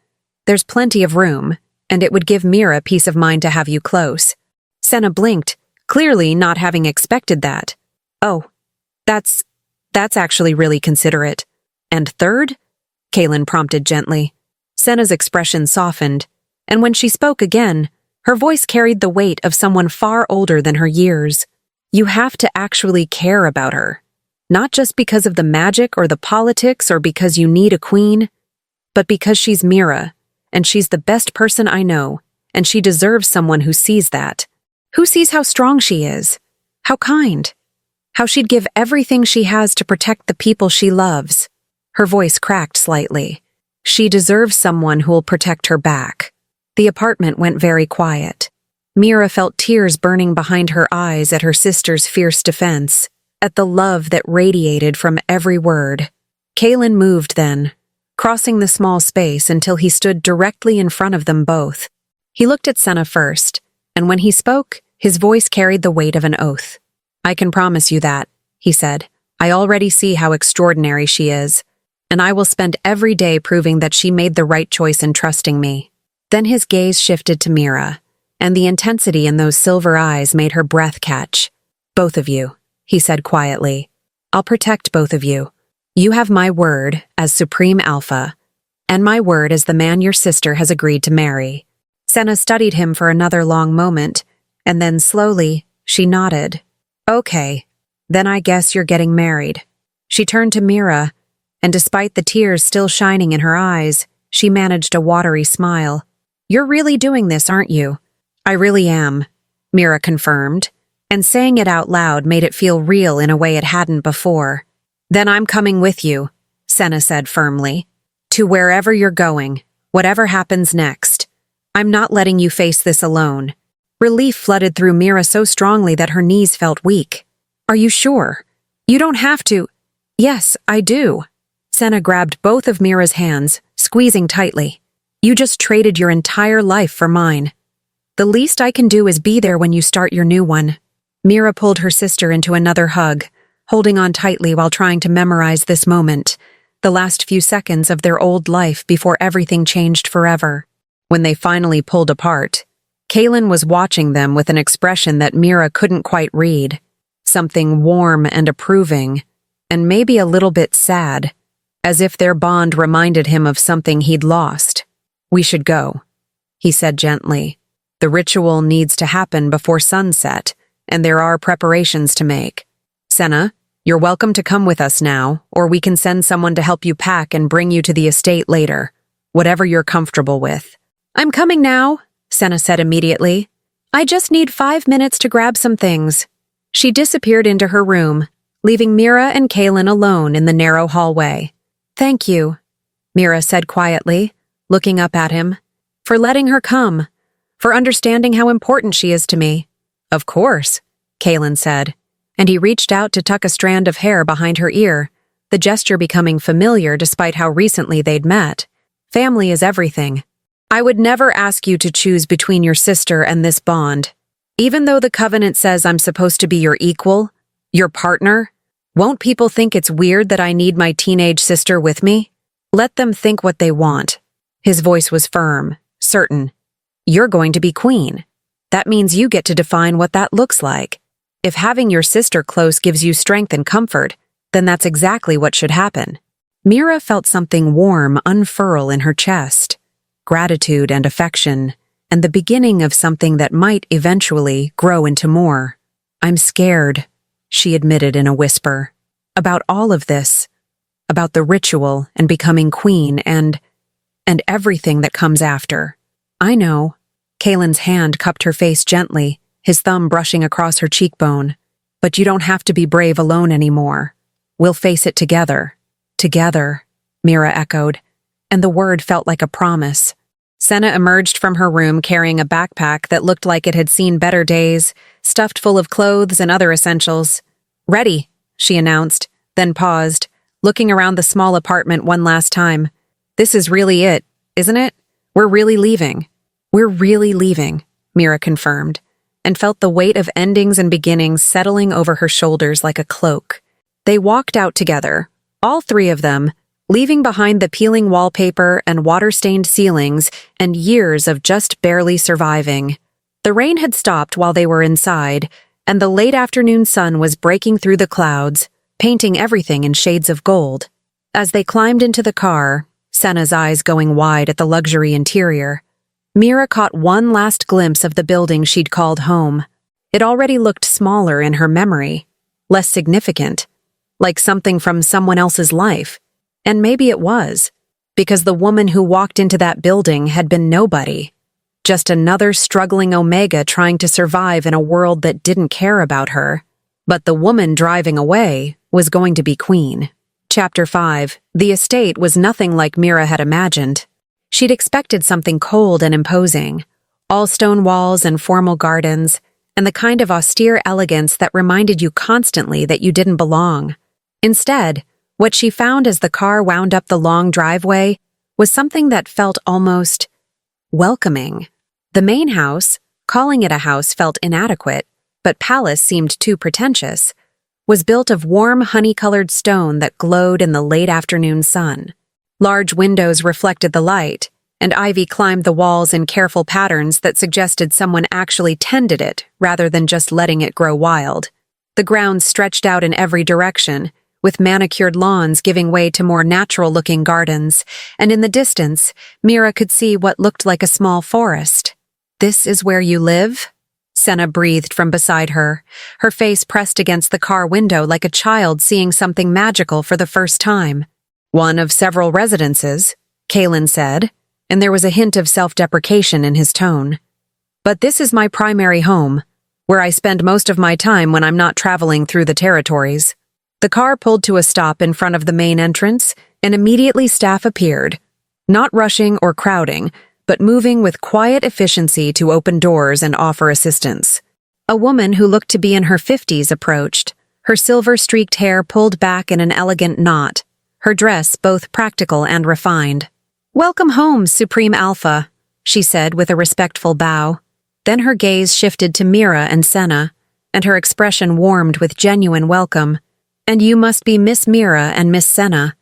There's plenty of room, and it would give Mira peace of mind to have you close." Senna blinked, clearly not having expected that. "Oh, that's actually really considerate." "And third?" Kaelin prompted gently. Senna's expression softened, and when she spoke again, her voice carried the weight of someone far older than her years. "You have to actually care about her. Not just because of the magic or the politics or because you need a queen, but because she's Mira, and she's the best person I know, and she deserves someone who sees that. Who sees how strong she is, how kind, how she'd give everything she has to protect the people she loves." Her voice cracked slightly. "She deserves someone who'll protect her back." The apartment went very quiet. Mira felt tears burning behind her eyes at her sister's fierce defense, at the love that radiated from every word. Kaelin moved then, crossing the small space until he stood directly in front of them both. He looked at Senna first, and when he spoke, his voice carried the weight of an oath. "I can promise you that," he said. "I already see how extraordinary she is, and I will spend every day proving that she made the right choice in trusting me." Then his gaze shifted to Mira, and the intensity in those silver eyes made her breath catch. "Both of you," he said quietly. "I'll protect both of you. You have my word as Supreme Alpha, and my word as the man your sister has agreed to marry." Senna studied him for another long moment, and then slowly, she nodded. "Okay, then I guess you're getting married." She turned to Mira, and despite the tears still shining in her eyes, she managed a watery smile. "You're really doing this, aren't you?" "I really am," Mira confirmed, and saying it out loud made it feel real in a way it hadn't before. "Then I'm coming with you," Senna said firmly. "To wherever you're going, whatever happens next. I'm not letting you face this alone. Relief flooded through Mira so strongly that her knees felt weak. "Are you sure? You don't have to." "Yes, I do." Senna grabbed both of Mira's hands, squeezing tightly. "You just traded your entire life for mine. The least I can do is be there when you start your new one." Mira pulled her sister into another hug, holding on tightly while trying to memorize this moment, the last few seconds of their old life before everything changed forever. When they finally pulled apart, Kaylin was watching them with an expression that Mira couldn't quite read, something warm and approving, and maybe a little bit sad, as if their bond reminded him of something he'd lost. "We should go," he said gently. "The ritual needs to happen before sunset, and there are preparations to make. Senna, you're welcome to come with us now, or we can send someone to help you pack and bring you to the estate later. Whatever you're comfortable with." "I'm coming now," Senna said immediately. "I just need 5 minutes to grab some things." She disappeared into her room, leaving Mira and Kaylin alone in the narrow hallway. "Thank you," Mira said quietly, looking up at him, "for letting her come, for understanding how important she is to me." "Of course," Kaylin said, and he reached out to tuck a strand of hair behind her ear, the gesture becoming familiar despite how recently they'd met. "Family is everything. I would never ask you to choose between your sister and this bond. Even though the covenant says I'm supposed to be your equal, your partner, won't people think it's weird that I need my teenage sister with me? Let them think what they want." His voice was firm, certain. "You're going to be queen. That means you get to define what that looks like. If having your sister close gives you strength and comfort, then that's exactly what should happen." Mira felt something warm unfurl in her chest. Gratitude and affection, and the beginning of something that might eventually grow into more. "I'm scared," she admitted in a whisper, "about all of this, about the ritual and becoming queen and everything that comes after." "I know." Kaylin's hand cupped her face gently, his thumb brushing across her cheekbone. "But you don't have to be brave alone anymore. We'll face it together." "Together," Mira echoed, and the word felt like a promise. Senna emerged from her room carrying a backpack that looked like it had seen better days, stuffed full of clothes and other essentials. "Ready," she announced, then paused, looking around the small apartment one last time. "This is really it, isn't it? We're really leaving." "We're really leaving," Mira confirmed, and felt the weight of endings and beginnings settling over her shoulders like a cloak. They walked out together, all three of them, leaving behind the peeling wallpaper and water-stained ceilings and years of just barely surviving. The rain had stopped while they were inside, and the late afternoon sun was breaking through the clouds, painting everything in shades of gold. As they climbed into the car, Senna's eyes going wide at the luxury interior, Mira caught one last glimpse of the building she'd called home. It already looked smaller in her memory, less significant, like something from someone else's life. And maybe it was, because the woman who walked into that building had been nobody, just another struggling Omega trying to survive in a world that didn't care about her. But the woman driving away was going to be queen. Chapter 5. The estate was nothing like Mira had imagined. She'd expected something cold and imposing, all stone walls and formal gardens, and the kind of austere elegance that reminded you constantly that you didn't belong. Instead, what she found as the car wound up the long driveway was something that felt almost welcoming. The main house, calling it a house felt inadequate, but palace seemed too pretentious, was built of warm honey-colored stone that glowed in the late afternoon sun. Large windows reflected the light, and ivy climbed the walls in careful patterns that suggested someone actually tended it rather than just letting it grow wild. The grounds stretched out in every direction, with manicured lawns giving way to more natural-looking gardens, and in the distance, Mira could see what looked like a small forest. "This is where you live?" Senna breathed from beside her, her face pressed against the car window like a child seeing something magical for the first time. "One of several residences," Kaylin said, and there was a hint of self-deprecation in his tone. "But this is my primary home, where I spend most of my time when I'm not traveling through the territories." The car pulled to a stop in front of the main entrance, and immediately staff appeared, not rushing or crowding, but moving with quiet efficiency to open doors and offer assistance. A woman who looked to be in her 50s approached, her silver-streaked hair pulled back in an elegant knot, her dress both practical and refined. "Welcome home, Supreme Alpha," she said with a respectful bow. Then her gaze shifted to Mira and Senna, and her expression warmed with genuine welcome. "And you must be Miss Mira and Miss Senna.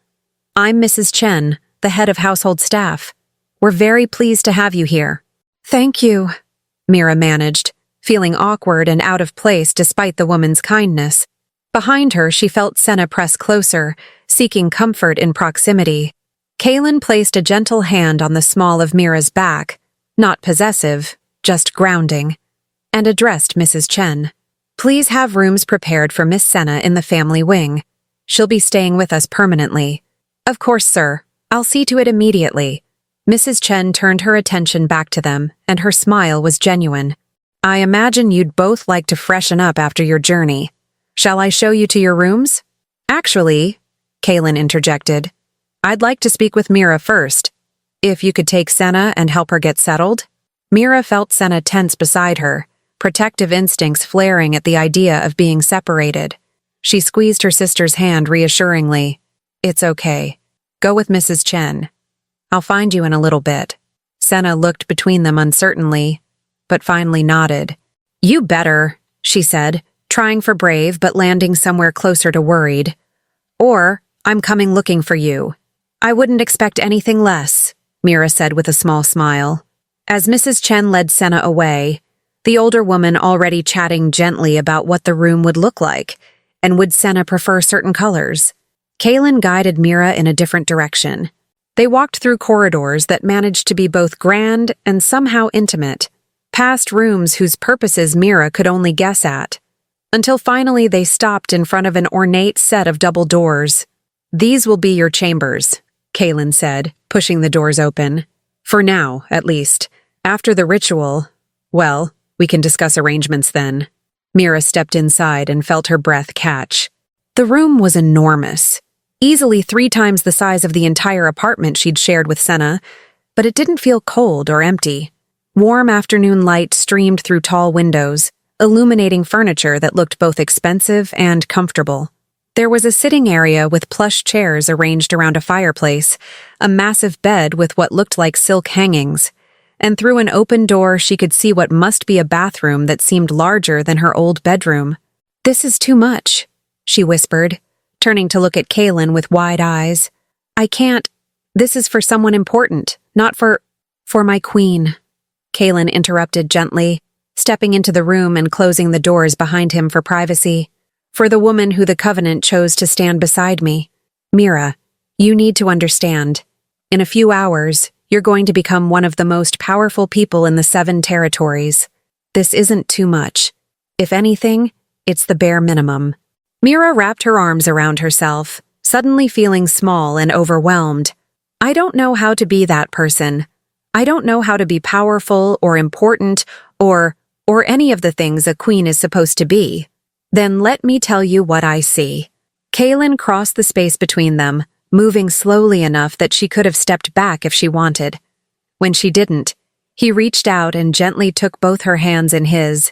I'm Mrs. Chen, the head of household staff. We're very pleased to have you here." "Thank you," Mira managed, feeling awkward and out of place despite the woman's kindness. Behind her, she felt Senna press closer, seeking comfort in proximity. Kaylin placed a gentle hand on the small of Mira's back, not possessive, just grounding, and addressed Mrs. Chen. "Please have rooms prepared for Miss Senna in the family wing. She'll be staying with us permanently." "Of course, sir. I'll see to it immediately." Mrs. Chen turned her attention back to them, and her smile was genuine. "I imagine you'd both like to freshen up after your journey. Shall I show you to your rooms?" "Actually," Kaylin interjected, "I'd like to speak with Mira first. If you could take Senna and help her get settled?" Mira felt Senna tense beside her, protective instincts flaring at the idea of being separated. She squeezed her sister's hand reassuringly. "It's okay. Go with Mrs. Chen. I'll find you in a little bit." Senna looked between them uncertainly, but finally nodded. "You better," she said, trying for brave but landing somewhere closer to worried. "Or, I'm coming looking for you." "I wouldn't expect anything less," Mira said with a small smile. As Mrs. Chen led Senna away, the older woman already chatting gently about what the room would look like, and would Senna prefer certain colors. Kaylin guided Mira in a different direction. They walked through corridors that managed to be both grand and somehow intimate, past rooms whose purposes Mira could only guess at, until finally they stopped in front of an ornate set of double doors. "These will be your chambers," Kaylin said, pushing the doors open. "For now, at least. After the ritual, well, we can discuss arrangements then." Mira stepped inside and felt her breath catch. The room was enormous, easily 3 times the size of the entire apartment she'd shared with Senna, but it didn't feel cold or empty. Warm afternoon light streamed through tall windows, illuminating furniture that looked both expensive and comfortable. There was a sitting area with plush chairs arranged around a fireplace, a massive bed with what looked like silk hangings, and through an open door she could see what must be a bathroom that seemed larger than her old bedroom. "This is too much," she whispered, turning to look at Kaylin with wide eyes. "I can't. This is for someone important, not for my queen." Kaylin interrupted gently, stepping into the room and closing the doors behind him for privacy. "For the woman who the Covenant chose to stand beside me. Mira, you need to understand. In a few hours, you're going to become one of the most powerful people in the 7 territories. This isn't too much. If anything, it's the bare minimum." Mira wrapped her arms around herself, suddenly feeling small and overwhelmed. "I don't know how to be that person. I don't know how to be powerful or important or any of the things a queen is supposed to be." "Then let me tell you what I see." Kaylin crossed the space between them, moving slowly enough that she could have stepped back if she wanted. When she didn't, he reached out and gently took both her hands in his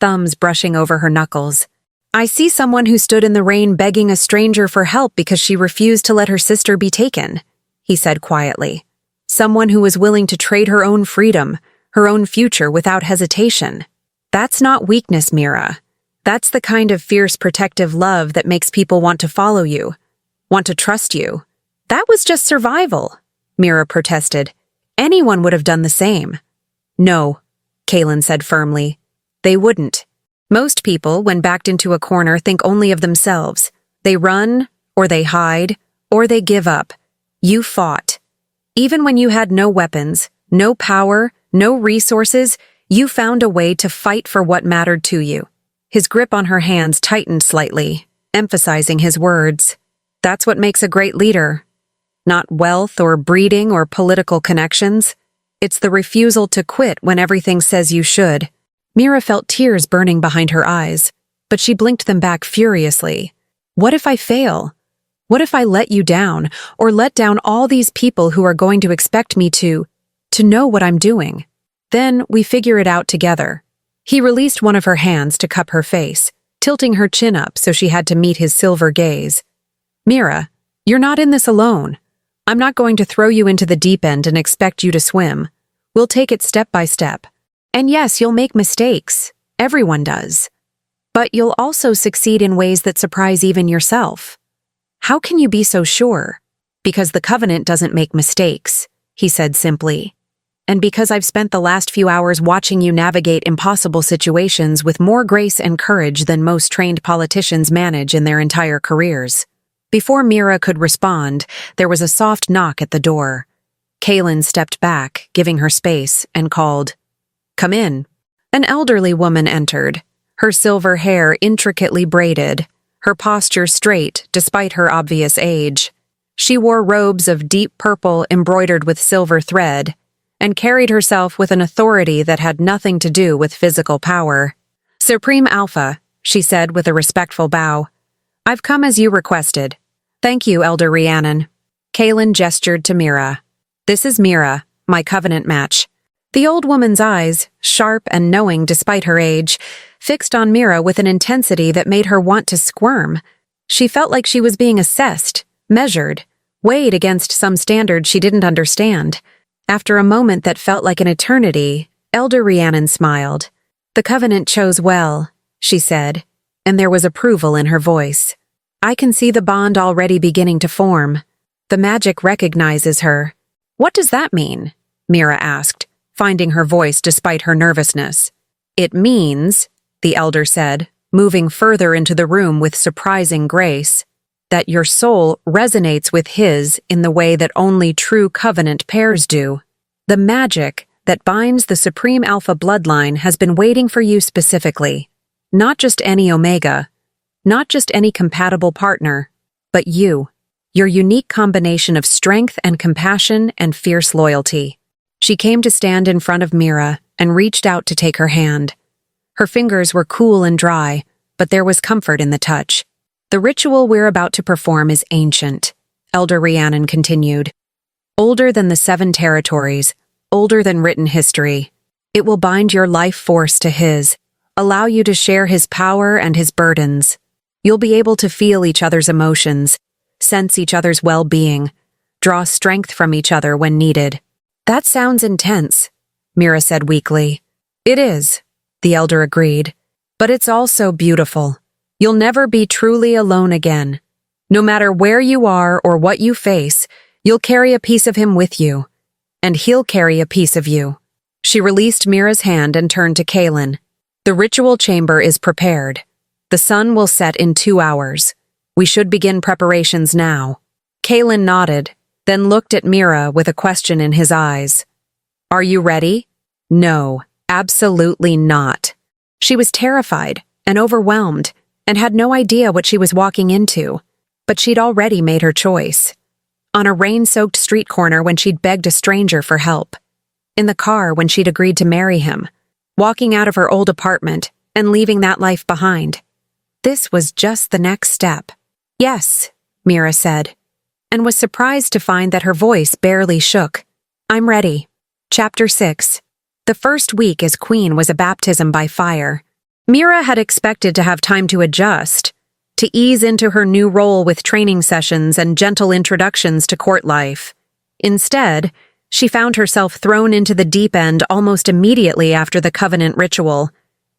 thumbs brushing over her knuckles. "I see someone who stood in the rain begging a stranger for help because she refused to let her sister be taken," he said quietly. "Someone who was willing to trade her own freedom, her own future without hesitation. That's not weakness, Mira. That's the kind of fierce protective love that makes people want to follow you, want to trust you." "That was just survival," Mira protested. "Anyone would have done the same." "No," Kaylin said firmly. "They wouldn't. Most people, when backed into a corner, think only of themselves. They run, or they hide, or they give up. You fought. Even when you had no weapons, no power, no resources, you found a way to fight for what mattered to you." His grip on her hands tightened slightly, emphasizing his words. "That's what makes a great leader. Not wealth or breeding or political connections. It's the refusal to quit when everything says you should." Mira felt tears burning behind her eyes, but she blinked them back furiously. "What if I fail? What if I let you down, or let down all these people who are going to expect me to to know what I'm doing. Then we figure it out together. He released one of her hands to cup her face, tilting her chin up so she had to meet his silver gaze. Mira, you're not in this alone. I'm not going to throw you into the deep end and expect you to swim. We'll take it step by step. And yes, you'll make mistakes. Everyone does. But you'll also succeed in ways that surprise even yourself. How can you be so sure? Because the Covenant doesn't make mistakes, he said simply. And because I've spent the last few hours watching you navigate impossible situations with more grace and courage than most trained politicians manage in their entire careers. Before Mira could respond, there was a soft knock at the door. Kaylin stepped back, giving her space, and called, "Come in." An elderly woman entered, her silver hair intricately braided, her posture straight despite her obvious age. She wore robes of deep purple embroidered with silver thread, and carried herself with an authority that had nothing to do with physical power. "Supreme Alpha," she said with a respectful bow. "I've come as you requested." "Thank you, Elder Rhiannon." Kaylin gestured to Mira. "This is Mira, my Covenant match." The old woman's eyes, sharp and knowing despite her age, fixed on Mira with an intensity that made her want to squirm. She felt like she was being assessed, measured, weighed against some standard she didn't understand. After a moment that felt like an eternity, Elder Rhiannon smiled. "The Covenant chose well," she said, and there was approval in her voice. "I can see the bond already beginning to form. The magic recognizes her." "What does that mean?" Mira asked, finding her voice despite her nervousness. "It means," the elder said, moving further into the room with surprising grace, "that your soul resonates with his in the way that only true Covenant pairs do. The magic that binds the Supreme Alpha bloodline has been waiting for you specifically. Not just any Omega, not just any compatible partner, but you, your unique combination of strength and compassion and fierce loyalty." She came to stand in front of Mira and reached out to take her hand. Her fingers were cool and dry, but there was comfort in the touch. "The ritual we're about to perform is ancient," Elder Rhiannon continued. "Older than the 7 territories, older than written history. It will bind your life force to his, allow you to share his power and his burdens. You'll be able to feel each other's emotions, sense each other's well-being, draw strength from each other when needed." "That sounds intense," Mira said weakly. "It is," the elder agreed. "But it's also beautiful. You'll never be truly alone again. No matter where you are or what you face, you'll carry a piece of him with you. And he'll carry a piece of you." She released Mira's hand and turned to Kaylin. "The ritual chamber is prepared. The sun will set in 2 hours. We should begin preparations now." Kaylin nodded, then looked at Mira with a question in his eyes. "Are you ready?" "No, absolutely not." She was terrified and overwhelmed and had no idea what she was walking into, but she'd already made her choice. On a rain-soaked street corner when she'd begged a stranger for help. In the car when she'd agreed to marry him. Walking out of her old apartment and leaving that life behind. This was just the next step. "Yes," Mira said, and was surprised to find that her voice barely shook. "I'm ready." Chapter 6. The first week as queen was a baptism by fire. Mira had expected to have time to adjust, to ease into her new role with training sessions and gentle introductions to court life. Instead, she found herself thrown into the deep end almost immediately after the Covenant ritual,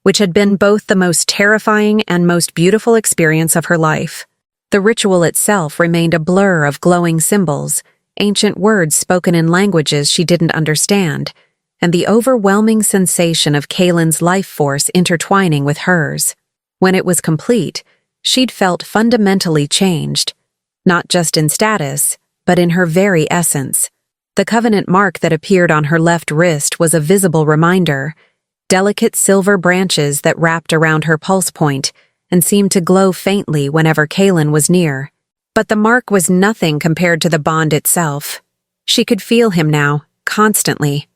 which had been both the most terrifying and most beautiful experience of her life. The ritual itself remained a blur of glowing symbols, ancient words spoken in languages she didn't understand, and the overwhelming sensation of Kaylin's life force intertwining with hers. When it was complete, she'd felt fundamentally changed, not just in status, but in her very essence. The Covenant mark that appeared on her left wrist was a visible reminder, delicate silver branches that wrapped around her pulse point and seemed to glow faintly whenever Kaylin was near. But the mark was nothing compared to the bond itself. She could feel him now, constantly.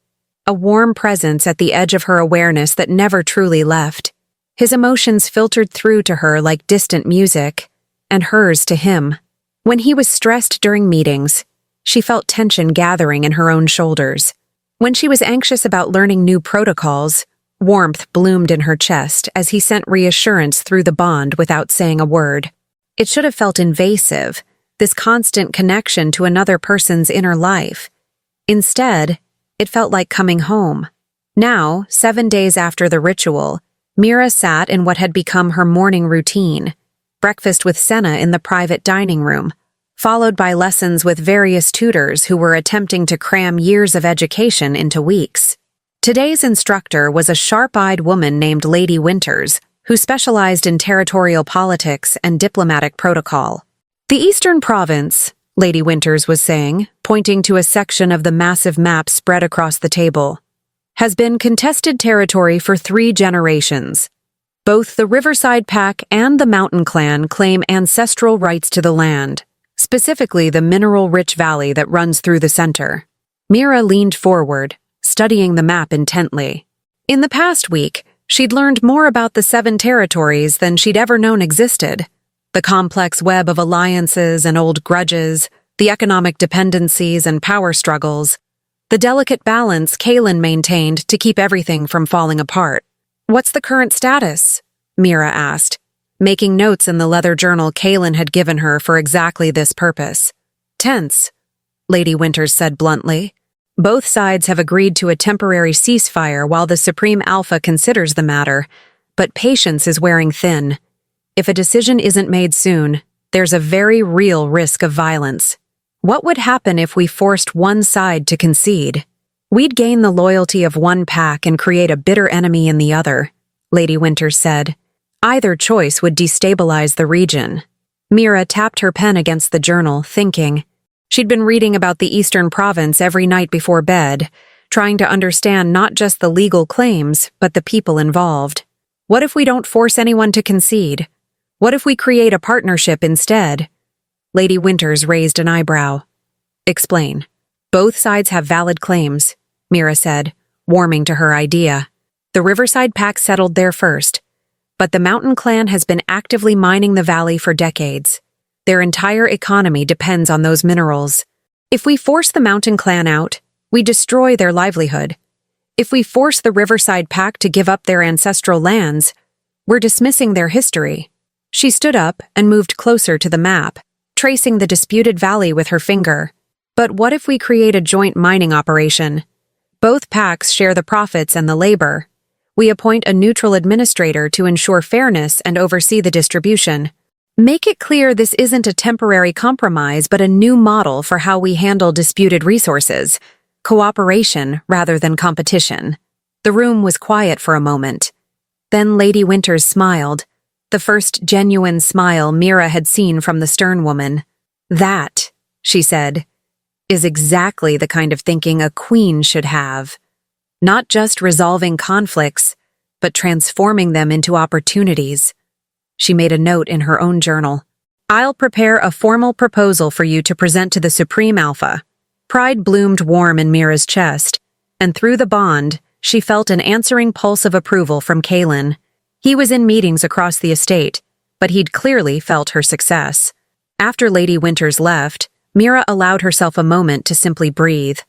A warm presence at the edge of her awareness that never truly left. His emotions filtered through to her like distant music, and hers to him. When he was stressed during meetings, she felt tension gathering in her own shoulders. When she was anxious about learning new protocols, warmth bloomed in her chest as he sent reassurance through the bond without saying a word. It should have felt invasive, this constant connection to another person's inner life. Instead, it felt like coming home. Now, 7 days after the ritual, Mira sat in what had become her morning routine, breakfast with Senna in the private dining room, followed by lessons with various tutors who were attempting to cram years of education into weeks. Today's instructor was a sharp-eyed woman named Lady Winters, who specialized in territorial politics and diplomatic protocol. The Eastern Province, Lady Winters was saying, pointing to a section of the massive map spread across the table, has been contested territory for 3 generations. Both the Riverside Pack and the Mountain Clan claim ancestral rights to the land, specifically the mineral-rich valley that runs through the center. Mira leaned forward, studying the map intently. In the past week, she'd learned more about the 7 territories than she'd ever known existed. The complex web of alliances and old grudges, the economic dependencies and power struggles, the delicate balance Kaylin maintained to keep everything from falling apart. "What's the current status?" Mira asked, making notes in the leather journal Kaylin had given her for exactly this purpose. "Tense," Lady Winters said bluntly. "Both sides have agreed to a temporary ceasefire while the Supreme Alpha considers the matter, but patience is wearing thin. If a decision isn't made soon, there's a very real risk of violence. What would happen if we forced one side to concede? We'd gain the loyalty of one pack and create a bitter enemy in the other," Lady Winters said. "Either choice would destabilize the region." Mira tapped her pen against the journal, thinking. She'd been reading about the Eastern Province every night before bed, trying to understand not just the legal claims, but the people involved. What if we don't force anyone to concede? What if we create a partnership instead? Lady Winters raised an eyebrow. "Explain." "Both sides have valid claims," Mira said, warming to her idea. "The Riverside Pack settled there first, but the Mountain Clan has been actively mining the valley for decades. Their entire economy depends on those minerals. If we force the Mountain Clan out, we destroy their livelihood. If we force the Riverside Pack to give up their ancestral lands, we're dismissing their history." She stood up and moved closer to the map, tracing the disputed valley with her finger. "But what if we create a joint mining operation? Both packs share the profits and the labor. We appoint a neutral administrator to ensure fairness and oversee the distribution. Make it clear this isn't a temporary compromise but a new model for how we handle disputed resources. Cooperation rather than competition." The room was quiet for a moment. Then Lady Winters smiled, the first genuine smile Mira had seen from the stern woman. "That," she said, "is exactly the kind of thinking a queen should have. Not just resolving conflicts, but transforming them into opportunities." She made a note in her own journal. "I'll prepare a formal proposal for you to present to the Supreme Alpha." Pride bloomed warm in Mira's chest, and through the bond, she felt an answering pulse of approval from Kaylin. He was in meetings across the estate, but he'd clearly felt her success. After Lady Winters left, Mira allowed herself a moment to simply breathe.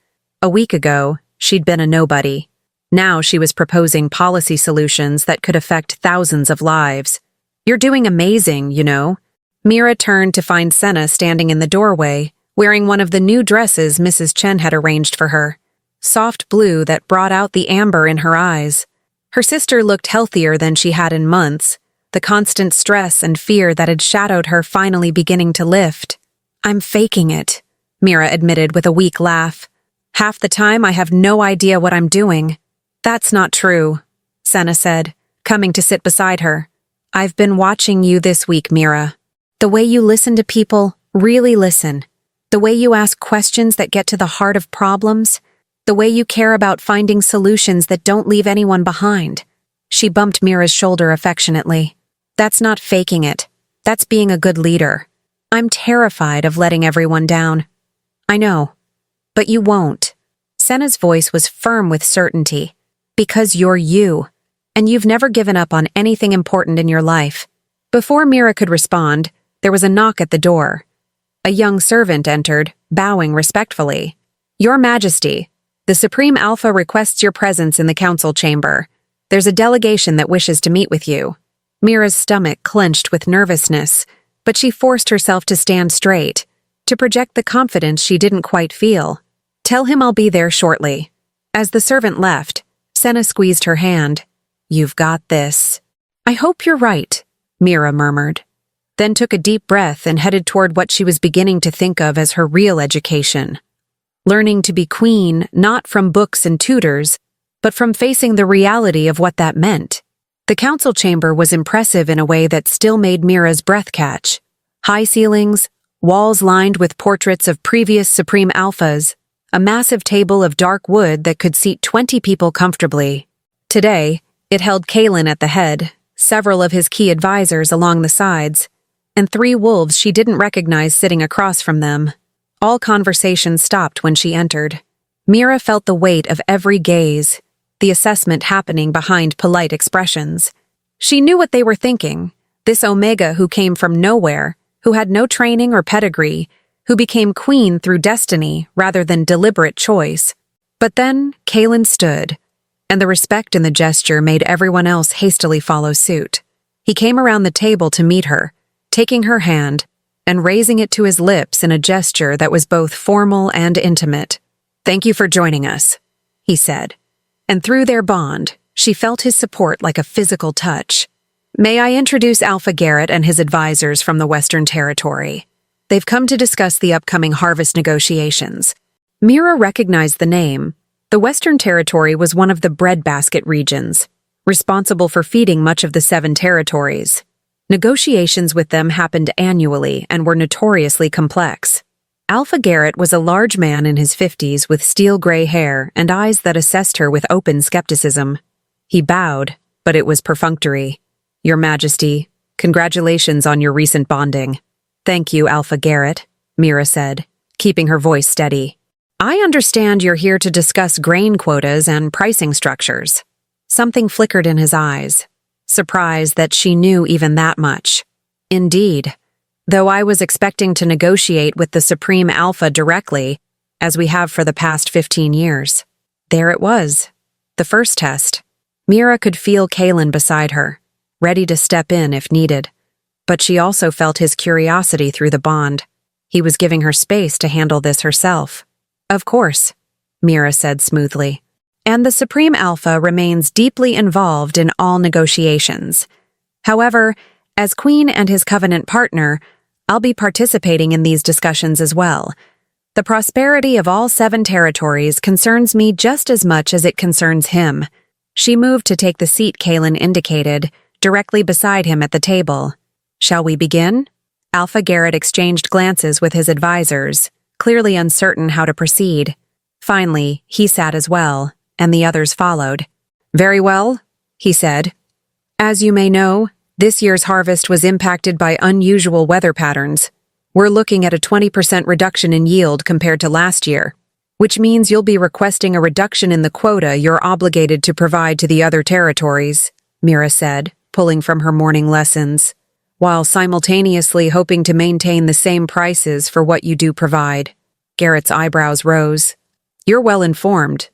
A week ago, she'd been a nobody. Now she was proposing policy solutions that could affect thousands of lives. "You're doing amazing, you know." Mira turned to find Senna standing in the doorway, wearing one of the new dresses Mrs. Chen had arranged for her. Soft blue that brought out the amber in her eyes. Her sister looked healthier than she had in months, the constant stress and fear that had shadowed her finally beginning to lift. "I'm faking it," Mira admitted with a weak laugh. "Half the time I have no idea what I'm doing." "That's not true," Senna said, coming to sit beside her. "I've been watching you this week, Mira. The way you listen to people, really listen. The way you ask questions that get to the heart of problems. The way you care about finding solutions that don't leave anyone behind." She bumped Mira's shoulder affectionately. "That's not faking it. That's being a good leader. I'm terrified of letting everyone down." "I know. But you won't." Senna's voice was firm with certainty. "Because you're you. And you've never given up on anything important in your life." Before Mira could respond, there was a knock at the door. A young servant entered, bowing respectfully. "Your Majesty," The Supreme Alpha requests your presence in the council chamber. There's a delegation that wishes to meet with you. Mira's stomach clenched with nervousness, but she forced herself to stand straight, to project the confidence she didn't quite feel. Tell him I'll be there shortly. As the servant left, Senna squeezed her hand. You've got this. I hope you're right, Mira murmured, then took a deep breath and headed toward what she was beginning to think of as her real education. Learning to be queen not from books and tutors, but from facing the reality of what that meant. The council chamber was impressive in a way that still made Mira's breath catch. High ceilings, walls lined with portraits of previous Supreme Alphas, a massive table of dark wood that could seat 20 people comfortably. Today, it held Kaelin at the head, several of his key advisors along the sides, and 3 wolves she didn't recognize sitting across from them. All conversation stopped when she entered. Mira felt the weight of every gaze, the assessment happening behind polite expressions. She knew what they were thinking. This Omega who came from nowhere, who had no training or pedigree, who became queen through destiny rather than deliberate choice. But then Kaelin stood, and the respect in the gesture made everyone else hastily follow suit. He came around the table to meet her, taking her hand and raising it to his lips in a gesture that was both formal and intimate. Thank you for joining us, he said. And through their bond, she felt his support like a physical touch. May I introduce Alpha Garrett and his advisors from the Western Territory. They've come to discuss the upcoming harvest negotiations. Mira recognized the name. The Western Territory was one of the breadbasket regions, responsible for feeding much of the 7 territories. Negotiations with them happened annually and were notoriously complex. Alpha Garrett was a large man in his 50s with steel-gray hair and eyes that assessed her with open skepticism. He bowed, but it was perfunctory. Your Majesty, congratulations on your recent bonding. Thank you, Alpha Garrett, Mira said, keeping her voice steady. I understand you're here to discuss grain quotas and pricing structures. Something flickered in his eyes, surprised that she knew even that much. Indeed, though I was expecting to negotiate with the Supreme Alpha directly, as we have for the past 15 years. There it was, the first test. Mira could feel Kaelin beside her, ready to step in if needed. But she also felt his curiosity through the bond. He was giving her space to handle this herself. Of course, Mira said smoothly. And the Supreme Alpha remains deeply involved in all negotiations. However, as Queen and his Covenant partner, I'll be participating in these discussions as well. The prosperity of all 7 territories concerns me just as much as it concerns him. She moved to take the seat Kaelin indicated, directly beside him at the table. Shall we begin? Alpha Garrett exchanged glances with his advisors, clearly uncertain how to proceed. Finally, he sat as well, and the others followed. Very well, he said. As you may know, this year's harvest was impacted by unusual weather patterns. We're looking at a 20% reduction in yield compared to last year, which means you'll be requesting a reduction in the quota you're obligated to provide to the other territories, Mira said, pulling from her morning lessons, while simultaneously hoping to maintain the same prices for what you do provide. Garrett's eyebrows rose. You're well informed.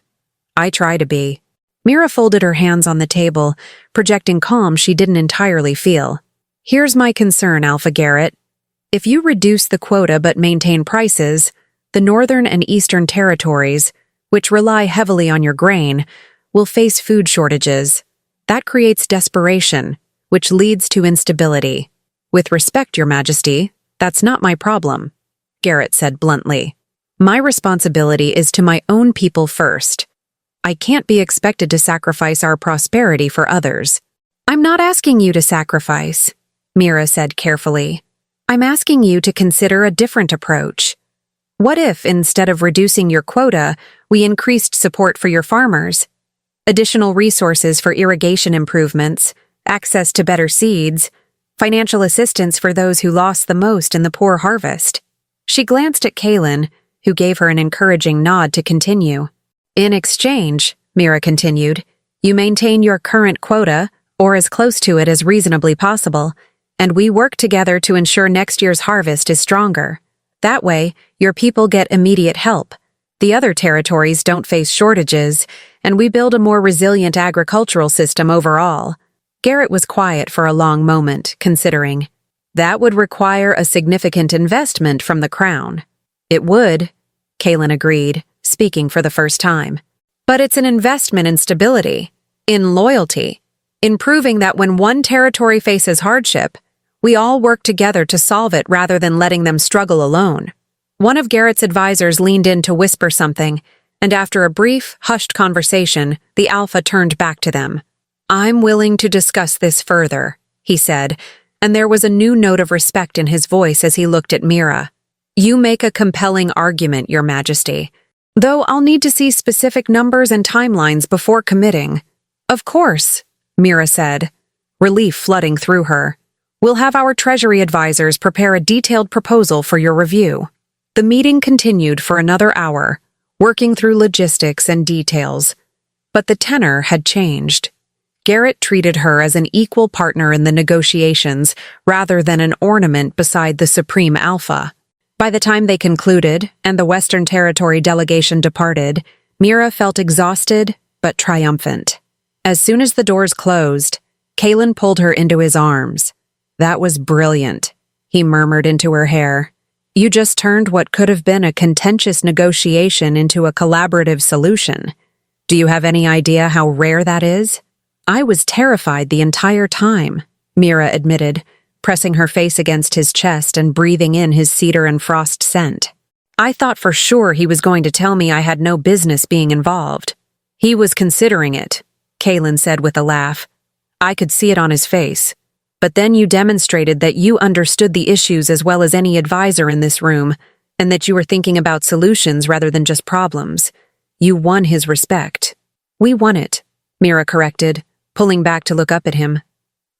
I try to be. Mira folded her hands on the table, projecting calm she didn't entirely feel. Here's my concern, Alpha Garrett. If you reduce the quota but maintain prices, the Northern and Eastern territories, which rely heavily on your grain, will face food shortages. That creates desperation, which leads to instability. With respect, Your Majesty, that's not my problem, Garrett said bluntly. My responsibility is to my own people first. I can't be expected to sacrifice our prosperity for others. I'm not asking you to sacrifice, Mira said carefully. I'm asking you to consider a different approach. What if, instead of reducing your quota, we increased support for your farmers? Additional resources for irrigation improvements, access to better seeds, financial assistance for those who lost the most in the poor harvest. She glanced at Kaelin, who gave her an encouraging nod to continue. In exchange, Mira continued, you maintain your current quota, or as close to it as reasonably possible, and we work together to ensure next year's harvest is stronger. That way, your people get immediate help. The other territories don't face shortages, and we build a more resilient agricultural system overall. Garrett was quiet for a long moment, considering. That would require a significant investment from the crown. It would, Kaylin agreed, speaking for the first time. But it's an investment in stability, in loyalty, in proving that when one territory faces hardship, we all work together to solve it rather than letting them struggle alone. One of Garrett's advisors leaned in to whisper something, and after a brief, hushed conversation, the Alpha turned back to them. "I'm willing to discuss this further," he said, and there was a new note of respect in his voice as he looked at Mira. "You make a compelling argument, Your Majesty, though I'll need to see specific numbers and timelines before committing." "Of course," Mira said, relief flooding through her. "We'll have our Treasury advisors prepare a detailed proposal for your review." The meeting continued for another hour, working through logistics and details. But the tenor had changed. Garrett treated her as an equal partner in the negotiations rather than an ornament beside the Supreme Alpha. By the time they concluded and the Western Territory delegation departed, Mira felt exhausted but triumphant. As soon as the doors closed, Kaylin pulled her into his arms. "That was brilliant," he murmured into her hair. "You just turned what could have been a contentious negotiation into a collaborative solution. Do you have any idea how rare that is?" "I was terrified the entire time," Mira admitted, pressing her face against his chest and breathing in his cedar and frost scent. "I thought for sure he was going to tell me I had no business being involved." "He was considering it," Kaylin said with a laugh. "I could see it on his face. But then you demonstrated that you understood the issues as well as any advisor in this room, and that you were thinking about solutions rather than just problems. You won his respect." "We won it," Mira corrected, pulling back to look up at him.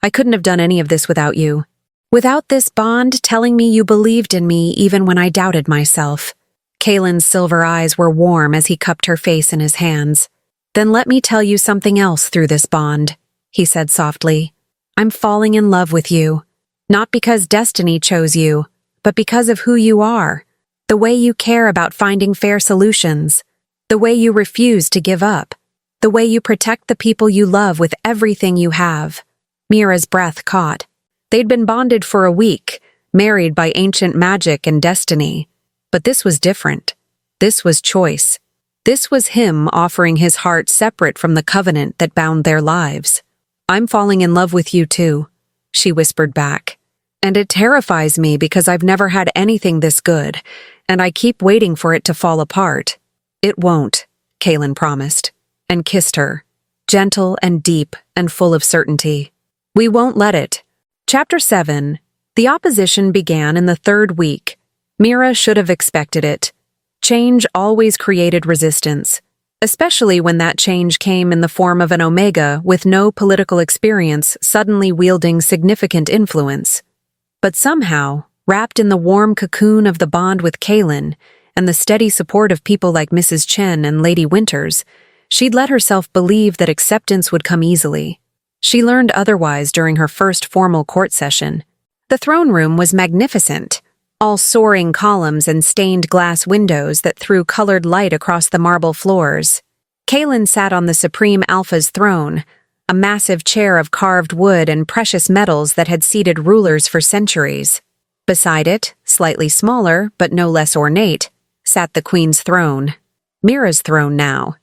"I couldn't have done any of this without you. Without this bond telling me you believed in me even when I doubted myself." Kaylin's silver eyes were warm as he cupped her face in his hands. "Then let me tell you something else through this bond," he said softly. "I'm falling in love with you. Not because destiny chose you, but because of who you are. The way you care about finding fair solutions. The way you refuse to give up. The way you protect the people you love with everything you have." Mira's breath caught. They'd been bonded for a week, married by ancient magic and destiny. But this was different. This was choice. This was him offering his heart separate from the covenant that bound their lives. "I'm falling in love with you too," she whispered back. "And it terrifies me because I've never had anything this good, and I keep waiting for it to fall apart." "It won't," Kaylin promised, and kissed her, gentle and deep and full of certainty. "We won't let it." Chapter 7. The opposition began in the third week. Mira should have expected it. Change always created resistance, especially when that change came in the form of an Omega with no political experience suddenly wielding significant influence. But somehow, wrapped in the warm cocoon of the bond with Kaylin and the steady support of people like Mrs. Chen and Lady Winters, she'd let herself believe that acceptance would come easily. She learned otherwise during her first formal court session. The throne room was magnificent, all soaring columns and stained glass windows that threw colored light across the marble floors. Kaylin sat on the Supreme Alpha's throne, a massive chair of carved wood and precious metals that had seated rulers for centuries. Beside it, slightly smaller but no less ornate, sat the Queen's throne. Mira's throne now.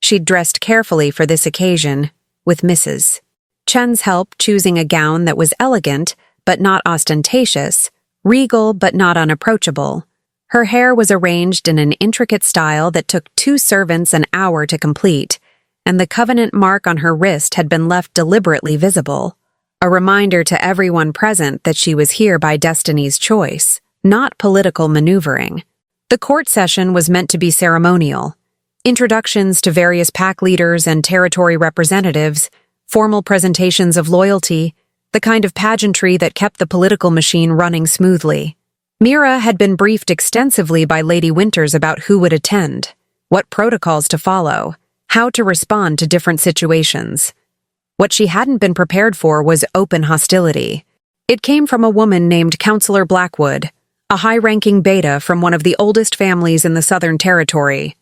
She'd dressed carefully for this occasion, with Mrs. Chen's help choosing a gown that was elegant but not ostentatious, regal but not unapproachable. Her hair was arranged in an intricate style that took 2 servants an hour to complete, and the covenant mark on her wrist had been left deliberately visible, a reminder to everyone present that she was here by destiny's choice, not political maneuvering. The court session was meant to be ceremonial. Introductions to various pack leaders and territory representatives, formal presentations of loyalty, the kind of pageantry that kept the political machine running smoothly. Mira had been briefed extensively by Lady Winters about who would attend, what protocols to follow, how to respond to different situations. What she hadn't been prepared for was open hostility. It came from a woman named Counselor Blackwood, a high-ranking beta from one of the oldest families in the Southern Territory.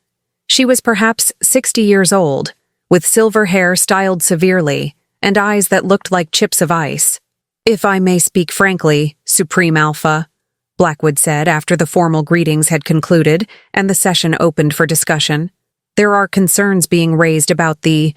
She was perhaps 60 years old, with silver hair styled severely and eyes that looked like chips of ice. "If I may speak frankly, Supreme Alpha," Blackwood said after the formal greetings had concluded and the session opened for discussion, "there are concerns being raised about the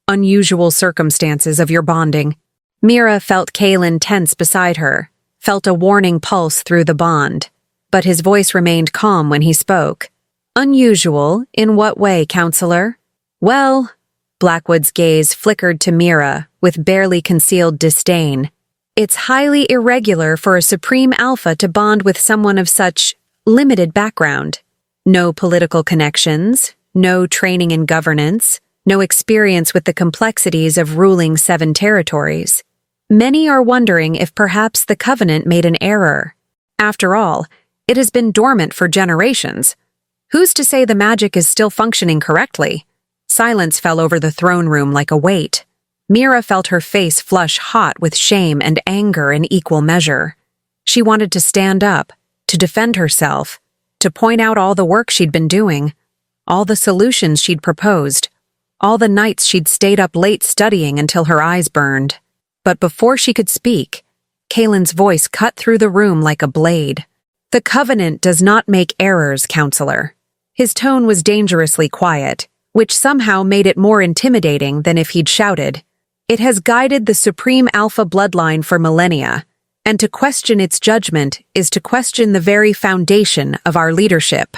unusual circumstances of your bonding." Mira felt Kaelin tense beside her, felt a warning pulse through the bond, but his voice remained calm when he spoke. "Unusual? In what way, counselor?" "Well," Blackwood's gaze flickered to Mira with barely concealed disdain. "It's highly irregular for a Supreme Alpha to bond with someone of such limited background. No political connections, no training in governance, no experience with the complexities of ruling 7 territories. Many are wondering if perhaps the Covenant made an error. After all, it has been dormant for generations. Who's to say the magic is still functioning correctly?" Silence fell over the throne room like a weight. Mira felt her face flush hot with shame and anger in equal measure. She wanted to stand up, to defend herself, to point out all the work she'd been doing, all the solutions she'd proposed, all the nights she'd stayed up late studying until her eyes burned. But before she could speak, Kaelin's voice cut through the room like a blade. "The Covenant does not make errors, counselor." His tone was dangerously quiet, which somehow made it more intimidating than if he'd shouted. "It has guided the Supreme Alpha bloodline for millennia, and to question its judgment is to question the very foundation of our leadership."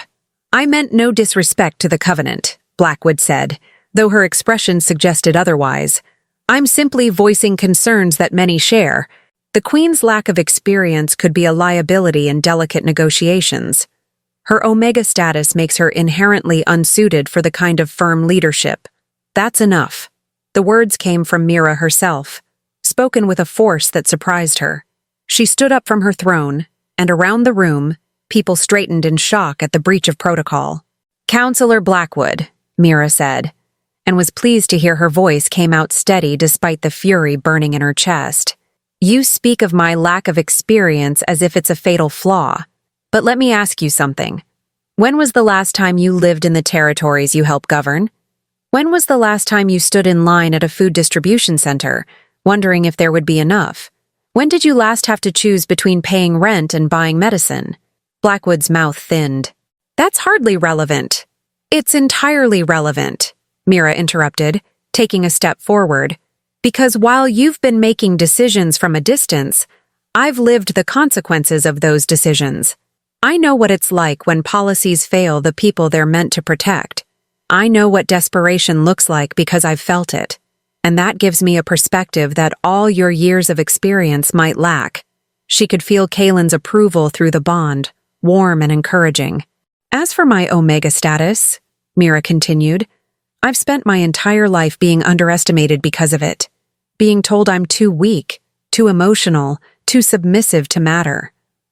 "I meant no disrespect to the Covenant," Blackwood said, though her expression suggested otherwise. "I'm simply voicing concerns that many share. The Queen's lack of experience could be a liability in delicate negotiations. Her Omega status makes her inherently unsuited for the kind of firm leadership. That's enough." The words came from Mira herself, spoken with a force that surprised her. She stood up from her throne, and around the room, people straightened in shock at the breach of protocol. "Counselor Blackwood," Mira said, and was pleased to hear her voice came out steady despite the fury burning in her chest. "You speak of my lack of experience as if it's a fatal flaw. But let me ask you something. When was the last time you lived in the territories you help govern? When was the last time you stood in line at a food distribution center, wondering if there would be enough? When did you last have to choose between paying rent and buying medicine?" Blackwood's mouth thinned. "That's hardly relevant." "It's entirely relevant," Mira interrupted, taking a step forward. "Because while you've been making decisions from a distance, I've lived the consequences of those decisions. I know what it's like when policies fail the people they're meant to protect. I know what desperation looks like because I've felt it. And that gives me a perspective that all your years of experience might lack." She could feel Kaelin's approval through the bond, warm and encouraging. "As for my Omega status," Mira continued, "I've spent my entire life being underestimated because of it. Being told I'm too weak, too emotional, too submissive to matter.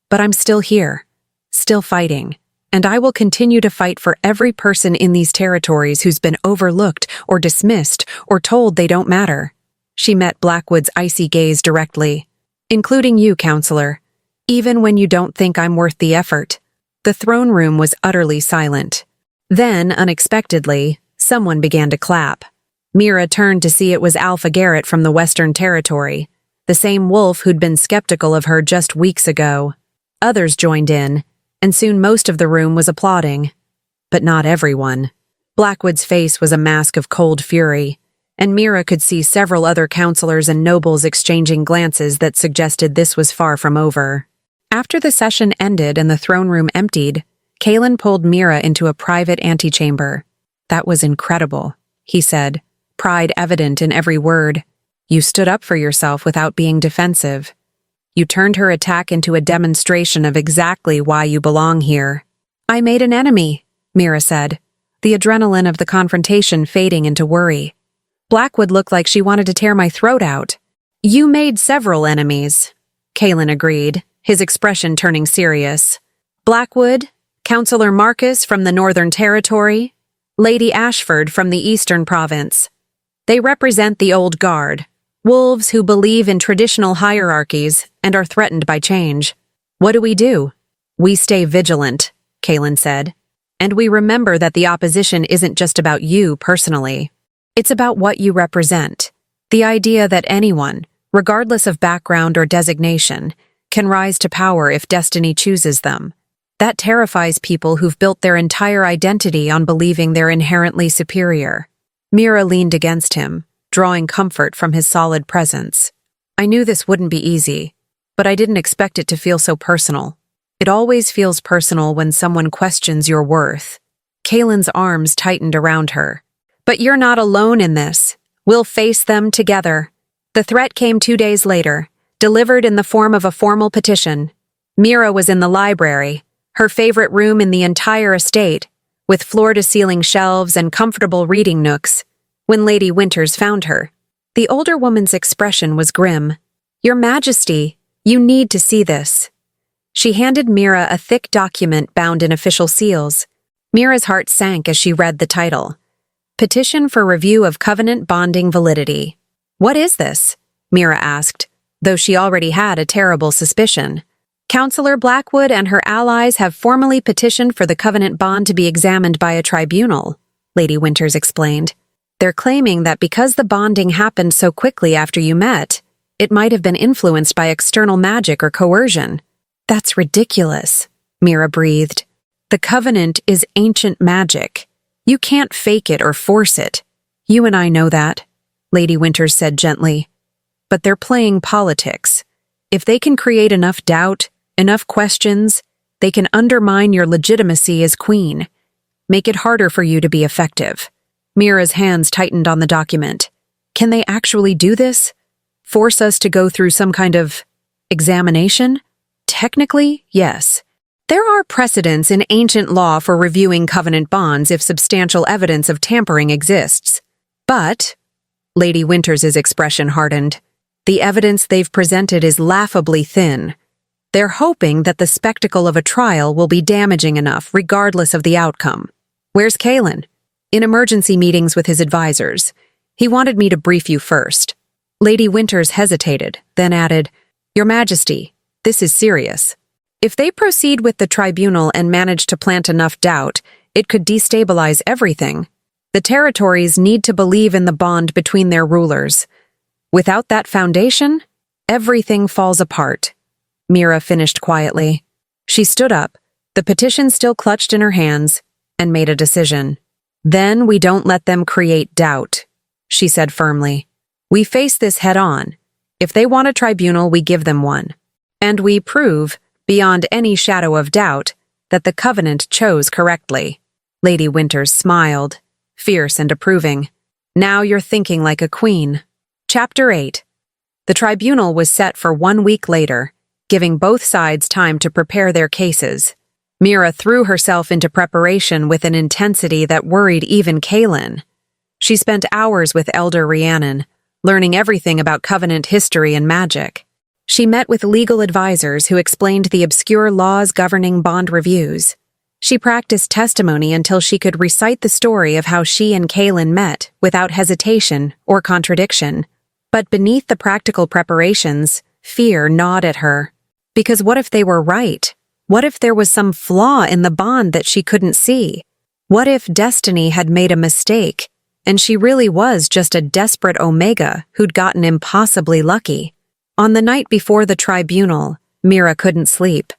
But I'm still here, still fighting, and I will continue to fight for every person in these territories who's been overlooked or dismissed or told they don't matter." She met Blackwood's icy gaze directly. "Including you, counselor, even when you don't think I'm worth the effort." The throne room was utterly silent. Then, unexpectedly, someone began to clap. Mira turned to see it was Alpha Garrett from the Western Territory, the same wolf who'd been skeptical of her just weeks ago. Others joined in, and soon most of the room was applauding. But not everyone. Blackwood's face was a mask of cold fury, and Mira could see several other counselors and nobles exchanging glances that suggested this was far from over. After the session ended and the throne room emptied, Kaelin pulled Mira into a private antechamber. "That was incredible," he said, pride evident in every word. "You stood up for yourself without being defensive. You turned her attack into a demonstration of exactly why you belong here." "I made an enemy," Mira said, the adrenaline of the confrontation fading into worry. Blackwood looked like she wanted to tear my throat out. "You made several enemies," Kaelin agreed, his expression turning serious. "Blackwood, Counselor Marcus from the Northern Territory, Lady Ashford from the Eastern Province. They represent the old guard, wolves who believe in traditional hierarchies and are threatened by change. What do we do?" We stay vigilant, Kaylin said. And we remember that the opposition isn't just about you personally. It's about what you represent. The idea that anyone, regardless of background or designation, can rise to power if destiny chooses them. That terrifies people who've built their entire identity on believing they're inherently superior. Mira leaned against him, drawing comfort from his solid presence. I knew this wouldn't be easy, but I didn't expect it to feel so personal. It always feels personal when someone questions your worth. Kaylin's arms tightened around her. But you're not alone in this. We'll face them together. The threat came 2 days later, delivered in the form of a formal petition. Mira was in the library, her favorite room in the entire estate, with floor-to-ceiling shelves and comfortable reading nooks, when Lady Winters found her. The older woman's expression was grim. Your Majesty, you need to see this. She handed Mira a thick document bound in official seals. Mira's heart sank as she read the title. Petition for Review of Covenant Bonding Validity. What is this? Mira asked, though she already had a terrible suspicion. Counselor Blackwood and her allies have formally petitioned for the covenant bond to be examined by a tribunal, Lady Winters explained. They're claiming that because the bonding happened so quickly after you met, it might have been influenced by external magic or coercion. That's ridiculous, Mira breathed. The covenant is ancient magic. You can't fake it or force it. You and I know that, Lady Winters said gently. But they're playing politics. If they can create enough doubt, enough questions, they can undermine your legitimacy as queen. Make it harder for you to be effective. Mira's hands tightened on the document. Can they actually do this? Force us to go through some kind of examination? Technically, yes. There are precedents in ancient law for reviewing covenant bonds if substantial evidence of tampering exists. But, Lady Winters' expression hardened, the evidence they've presented is laughably thin. They're hoping that the spectacle of a trial will be damaging enough regardless of the outcome. Where's Kaylin? In emergency meetings with his advisors. He wanted me to brief you first. Lady Winters hesitated, then added, Your Majesty, this is serious. If they proceed with the tribunal and manage to plant enough doubt, it could destabilize everything. The territories need to believe in the bond between their rulers. Without that foundation, everything falls apart. Mira finished quietly. She stood up, the petition still clutched in her hands, and made a decision. Then we don't let them create doubt, she said firmly. We face this head on. If they want a tribunal, we give them one. And we prove, beyond any shadow of doubt, that the covenant chose correctly. Lady Winters smiled, fierce and approving. Now you're thinking like a queen. Chapter 8. The tribunal was set for 1 week later, giving both sides time to prepare their cases. Mira threw herself into preparation with an intensity that worried even Kaylin. She spent hours with Elder Rhiannon, learning everything about covenant history and magic. She met with legal advisors who explained the obscure laws governing bond reviews. She practiced testimony until she could recite the story of how she and Kaylin met without hesitation or contradiction. But beneath the practical preparations, fear gnawed at her. Because what if they were right? What if there was some flaw in the bond that she couldn't see? What if destiny had made a mistake, and she really was just a desperate Omega who'd gotten impossibly lucky? On the night before the tribunal, Mira couldn't sleep.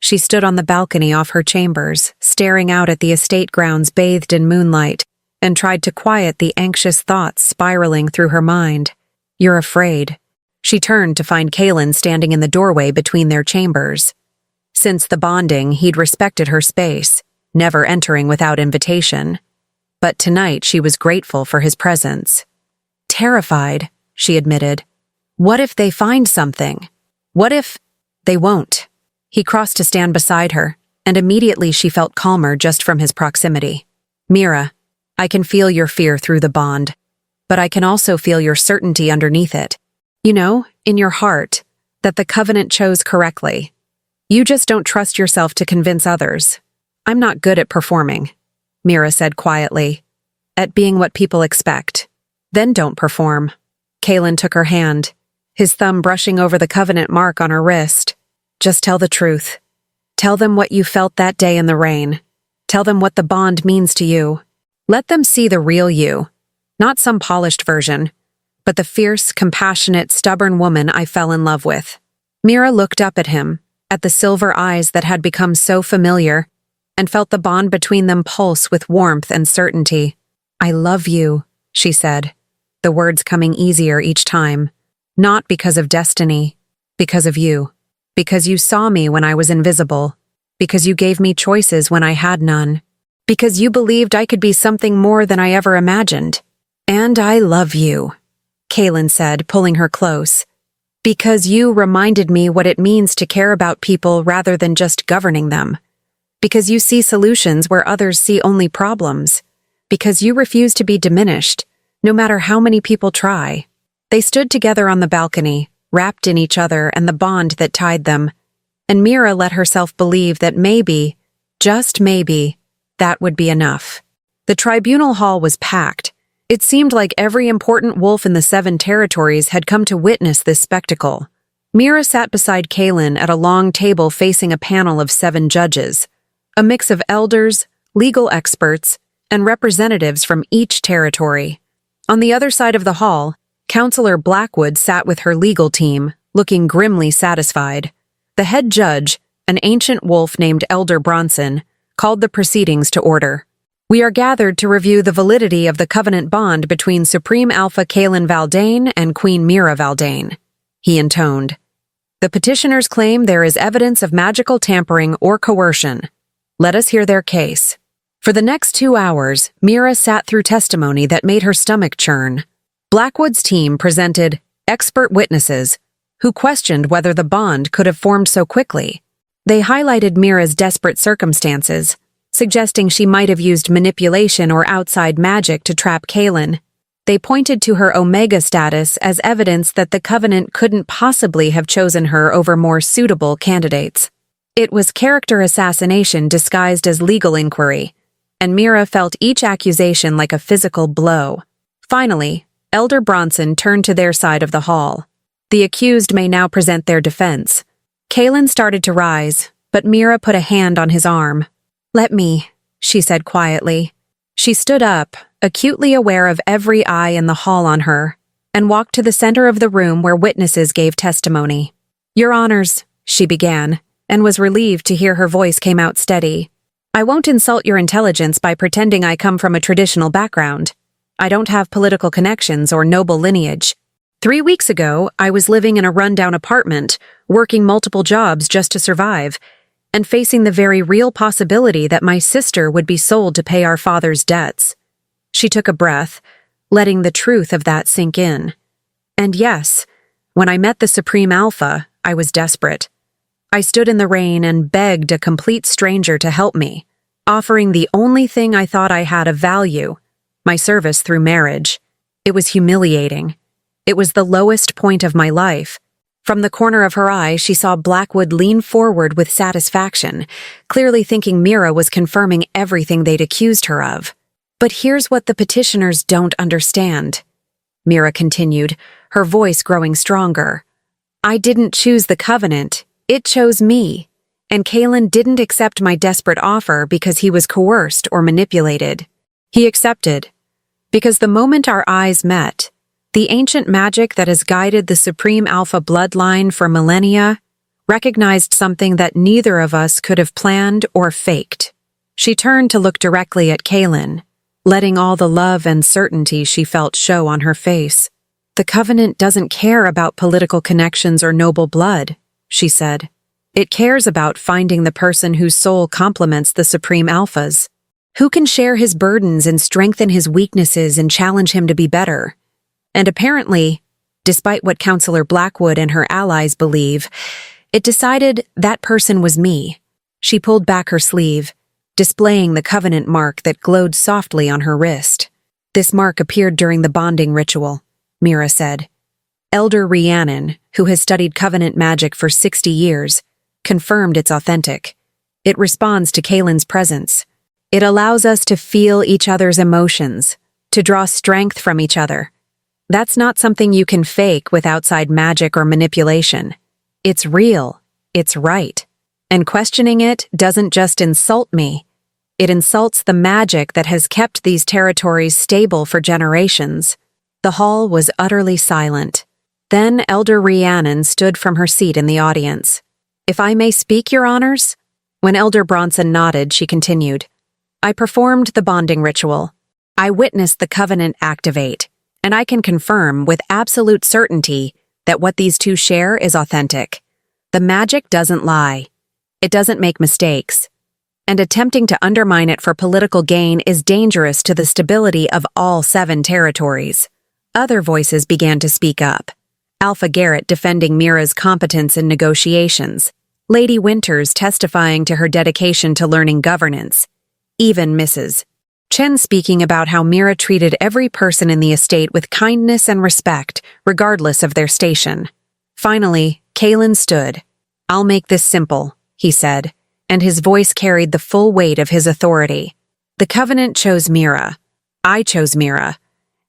She stood on the balcony off her chambers, staring out at the estate grounds bathed in moonlight, and tried to quiet the anxious thoughts spiraling through her mind. You're afraid. She turned to find Kaylin standing in the doorway between their chambers. Since the bonding, he'd respected her space, never entering without invitation. But tonight she was grateful for his presence. Terrified, she admitted. What if they find something? What if they won't? He crossed to stand beside her, and immediately she felt calmer just from his proximity. Mira, I can feel your fear through the bond, but I can also feel your certainty underneath it. You know, in your heart, that the covenant chose correctly. You just don't trust yourself to convince others. I'm not good at performing, Mira said quietly. At being what people expect. Then don't perform. Kaylin took her hand, his thumb brushing over the covenant mark on her wrist. Just tell the truth. Tell them what you felt that day in the rain. Tell them what the bond means to you. Let them see the real you, not some polished version, but the fierce, compassionate, stubborn woman I fell in love with. Mira looked up at him, at the silver eyes that had become so familiar, and felt the bond between them pulse with warmth and certainty. I love you, she said, the words coming easier each time. Not because of destiny, because of you. Because you saw me when I was invisible. Because you gave me choices when I had none. Because you believed I could be something more than I ever imagined. And I love you, Kaylin said, pulling her close. Because you reminded me what it means to care about people rather than just governing them. Because you see solutions where others see only problems. Because you refuse to be diminished, no matter how many people try. They stood together on the balcony, wrapped in each other and the bond that tied them, and Mira let herself believe that maybe, just maybe, that would be enough. The tribunal hall was packed. It seemed like every important wolf in the 7 territories had come to witness this spectacle. Mira sat beside Kaylin at a long table facing a panel of 7 judges, a mix of elders, legal experts, and representatives from each territory. On the other side of the hall, Counselor Blackwood sat with her legal team, looking grimly satisfied. The head judge, an ancient wolf named Elder Bronson, called the proceedings to order. We are gathered to review the validity of the covenant bond between Supreme Alpha Kaylin Valdane and Queen Mira Valdane, he intoned. The petitioners claim there is evidence of magical tampering or coercion. Let us hear their case. For the next 2 hours, Mira sat through testimony that made her stomach churn. Blackwood's team presented expert witnesses who questioned whether the bond could have formed so quickly. They highlighted Mira's desperate circumstances, suggesting she might have used manipulation or outside magic to trap Kaylin. They pointed to her Omega status as evidence that the Covenant couldn't possibly have chosen her over more suitable candidates. It was character assassination disguised as legal inquiry, and Mira felt each accusation like a physical blow. Finally, Elder Bronson turned to their side of the hall. The accused may now present their defense. Kaylin started to rise, but Mira put a hand on his arm. Let me, she said quietly. She stood up, acutely aware of every eye in the hall on her, and walked to the center of the room where witnesses gave testimony. Your Honors, she began, and was relieved to hear her voice came out steady. I won't insult your intelligence by pretending I come from a traditional background. I don't have political connections or noble lineage. 3 weeks ago, I was living in a rundown apartment, working multiple jobs just to survive, and facing the very real possibility that my sister would be sold to pay our father's debts. She took a breath, letting the truth of that sink in. And yes, when I met the Supreme Alpha, I was desperate. I stood in the rain and begged a complete stranger to help me, offering the only thing I thought I had of value, my service through marriage. It was humiliating. It was the lowest point of my life. From the corner of her eye, she saw Blackwood lean forward with satisfaction, clearly thinking Mira was confirming everything they'd accused her of. But here's what the petitioners don't understand, Mira continued, her voice growing stronger. I didn't choose the Covenant. It chose me. And Kaylin didn't accept my desperate offer because he was coerced or manipulated. He accepted. Because the moment our eyes met, the ancient magic that has guided the Supreme Alpha bloodline for millennia recognized something that neither of us could have planned or faked. She turned to look directly at Kaylin, letting all the love and certainty she felt show on her face. The Covenant doesn't care about political connections or noble blood, she said. It cares about finding the person whose soul complements the Supreme Alpha's. Who can share his burdens and strengthen his weaknesses and challenge him to be better? And apparently, despite what Counselor Blackwood and her allies believe, it decided that person was me. She pulled back her sleeve, displaying the Covenant mark that glowed softly on her wrist. This mark appeared during the bonding ritual, Mira said. Elder Rhiannon, who has studied Covenant magic for 60 years, confirmed it's authentic. It responds to Kaylin's presence. It allows us to feel each other's emotions, to draw strength from each other. That's not something you can fake with outside magic or manipulation. It's real. It's right. And questioning it doesn't just insult me. It insults the magic that has kept these territories stable for generations. The hall was utterly silent. Then Elder Rhiannon stood from her seat in the audience. "If I may speak, Your Honors?" When Elder Bronson nodded, she continued, "I performed the bonding ritual. I witnessed the covenant activate, and I can confirm with absolute certainty that what these two share is authentic. The magic doesn't lie. It doesn't make mistakes. And attempting to undermine it for political gain is dangerous to the stability of all 7 territories." Other voices began to speak up. Alpha Garrett defending Mira's competence in negotiations, Lady Winters testifying to her dedication to learning governance, even Mrs. Chen speaking about how Mira treated every person in the estate with kindness and respect, regardless of their station. Finally, Kalen stood. "I'll make this simple," he said, and his voice carried the full weight of his authority. "The Covenant chose Mira. I chose Mira.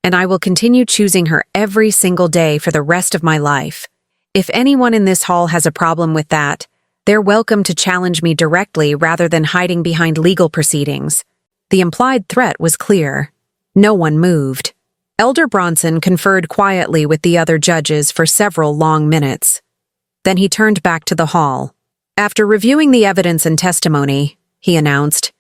And I will continue choosing her every single day for the rest of my life. If anyone in this hall has a problem with that, they're welcome to challenge me directly rather than hiding behind legal proceedings." The implied threat was clear. No one moved. Elder Bronson conferred quietly with the other judges for several long minutes. Then he turned back to the hall. "After reviewing the evidence and testimony," he announced,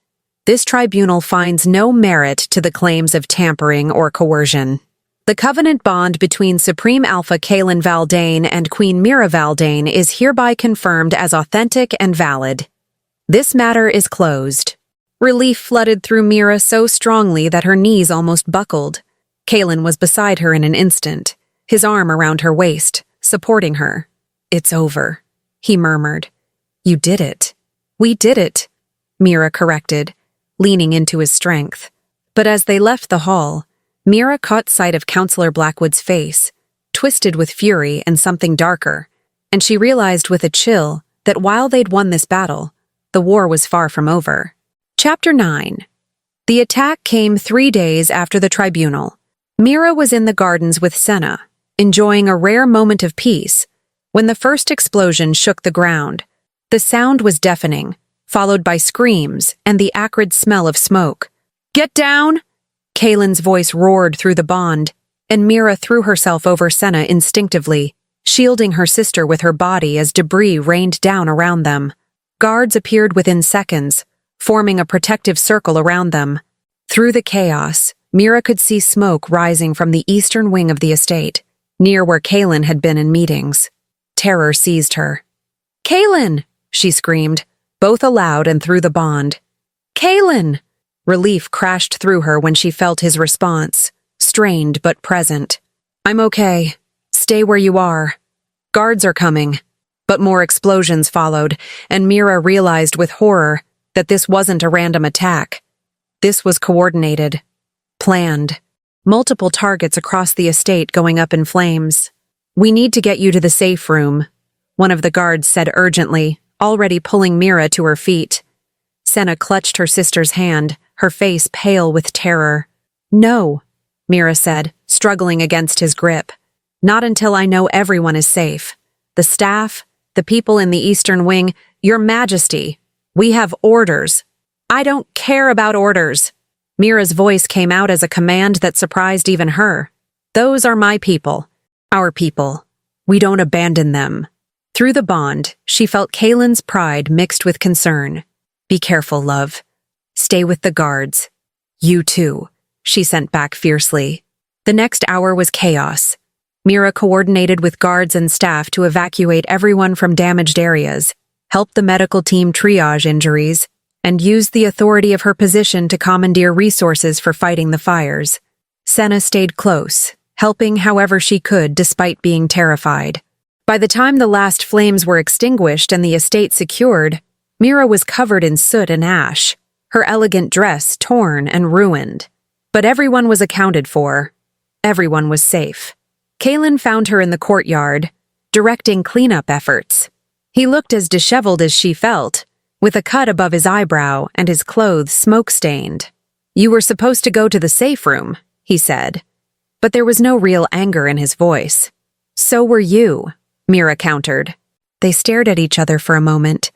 "this tribunal finds no merit to the claims of tampering or coercion. The covenant bond between Supreme Alpha Kalen Valdane and Queen Mira Valdane is hereby confirmed as authentic and valid. This matter is closed." Relief flooded through Mira so strongly that her knees almost buckled. Kalen was beside her in an instant, his arm around her waist, supporting her. "It's over," he murmured. "You did it." "We did it," Mira corrected, leaning into his strength. But as they left the hall, Mira caught sight of Counselor Blackwood's face, twisted with fury and something darker, and she realized with a chill that while they'd won this battle, the war was far from over. Chapter 9. The attack came 3 days after the tribunal. Mira was in the gardens with Senna, enjoying a rare moment of peace, when the first explosion shook the ground. The sound was deafening, followed by screams and the acrid smell of smoke. "Get down!" Kalen's voice roared through the bond, and Mira threw herself over Senna instinctively, shielding her sister with her body as debris rained down around them. Guards appeared within seconds, forming a protective circle around them. Through the chaos, Mira could see smoke rising from the eastern wing of the estate, near where Kalen had been in meetings. Terror seized her. "Kalen!" she screamed, both aloud and through the bond. "Kalen!" Relief crashed through her when she felt his response, strained but present. "I'm okay. Stay where you are. Guards are coming." But more explosions followed, and Mira realized with horror that this wasn't a random attack. This was coordinated, planned. Multiple targets across the estate going up in flames. "We need to get you to the safe room," one of the guards said urgently, already pulling Mira to her feet. Senna clutched her sister's hand, her face pale with terror. "No," Mira said, struggling against his grip. "Not until I know everyone is safe. The staff, the people in the Eastern Wing, Your Majesty. We have orders." "I don't care about orders." Mira's voice came out as a command that surprised even her. "Those are my people. Our people. We don't abandon them." Through the bond, she felt Kalen's pride mixed with concern. "Be careful, love. Stay with the guards. You too," she sent back fiercely. The next hour was chaos. Mira coordinated with guards and staff to evacuate everyone from damaged areas, help the medical team triage injuries, and used the authority of her position to commandeer resources for fighting the fires. Senna stayed close, helping however she could despite being terrified. By the time the last flames were extinguished and the estate secured, Mira was covered in soot and ash, her elegant dress torn and ruined. But everyone was accounted for. Everyone was safe. Kalen found her in the courtyard, directing cleanup efforts. He looked as disheveled as she felt, with a cut above his eyebrow and his clothes smoke-stained. "You were supposed to go to the safe room," he said. But there was no real anger in his voice. "So were you," Mira countered. They stared at each other for a moment,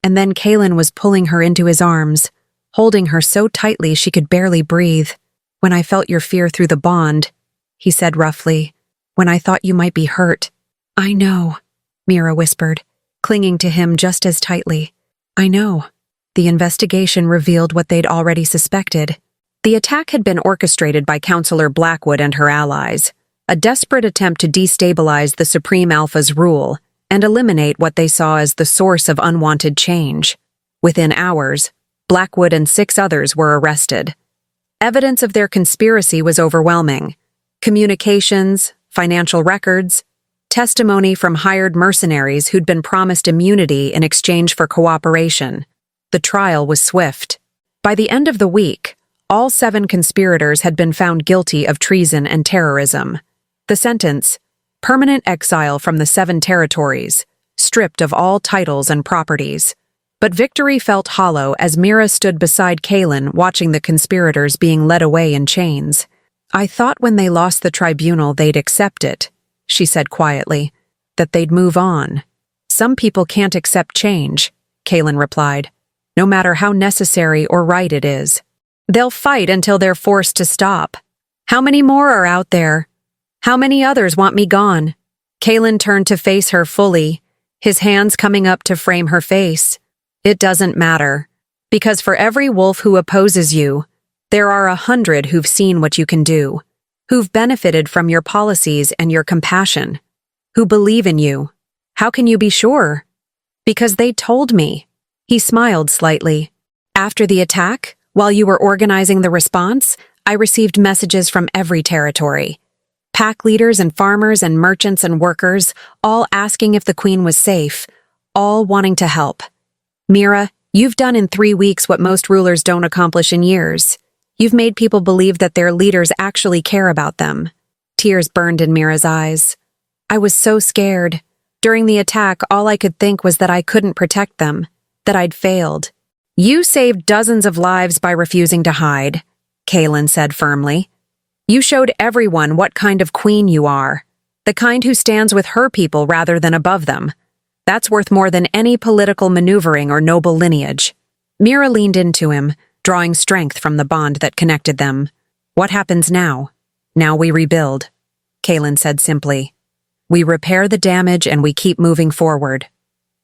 And then Kaylin was pulling her into his arms, holding her so tightly she could barely breathe. "When I felt your fear through the bond," he said roughly. "When I thought you might be hurt." "I know," Mira whispered, clinging to him just as tightly. "I know." The investigation revealed what they'd already suspected. The attack had been orchestrated by Counselor Blackwood and her allies, a desperate attempt to destabilize the Supreme Alpha's rule and eliminate what they saw as the source of unwanted change. Within hours, Blackwood and 6 others were arrested. Evidence of their conspiracy was overwhelming. Communications, financial records, testimony from hired mercenaries who'd been promised immunity in exchange for cooperation. The trial was swift. By the end of the week, all 7 conspirators had been found guilty of treason and terrorism. The sentence: permanent exile from the 7 territories, stripped of all titles and properties. But victory felt hollow as Mira stood beside Kaylin watching the conspirators being led away in chains. "I thought when they lost the tribunal they'd accept it," she said quietly, "that they'd move on." "Some people can't accept change," Kaylin replied, "no matter how necessary or right it is. They'll fight until they're forced to stop. How many more are out there? How many others want me gone?" Kaylin turned to face her fully, his hands coming up to frame her face. "It doesn't matter. Because for every wolf who opposes you, there are 100 who've seen what you can do, who've benefited from your policies and your compassion, who believe in you. How can you be sure?" "Because they told me." He smiled slightly. "After the attack, while you were organizing the response, I received messages from every territory. Pack leaders and farmers and merchants and workers, all asking if the Queen was safe, all wanting to help. Mira, you've done in 3 weeks what most rulers don't accomplish in years. You've made people believe that their leaders actually care about them." Tears burned in Mira's eyes. "I was so scared. During the attack, all I could think was that I couldn't protect them, that I'd failed." "You saved dozens of lives by refusing to hide," Kaylin said firmly. "You showed everyone what kind of queen you are, the kind who stands with her people rather than above them. That's worth more than any political maneuvering or noble lineage." Mira leaned into him, drawing strength from the bond that connected them. "What happens now?" "Now we rebuild," Kaylin said simply. "We repair the damage and we keep moving forward.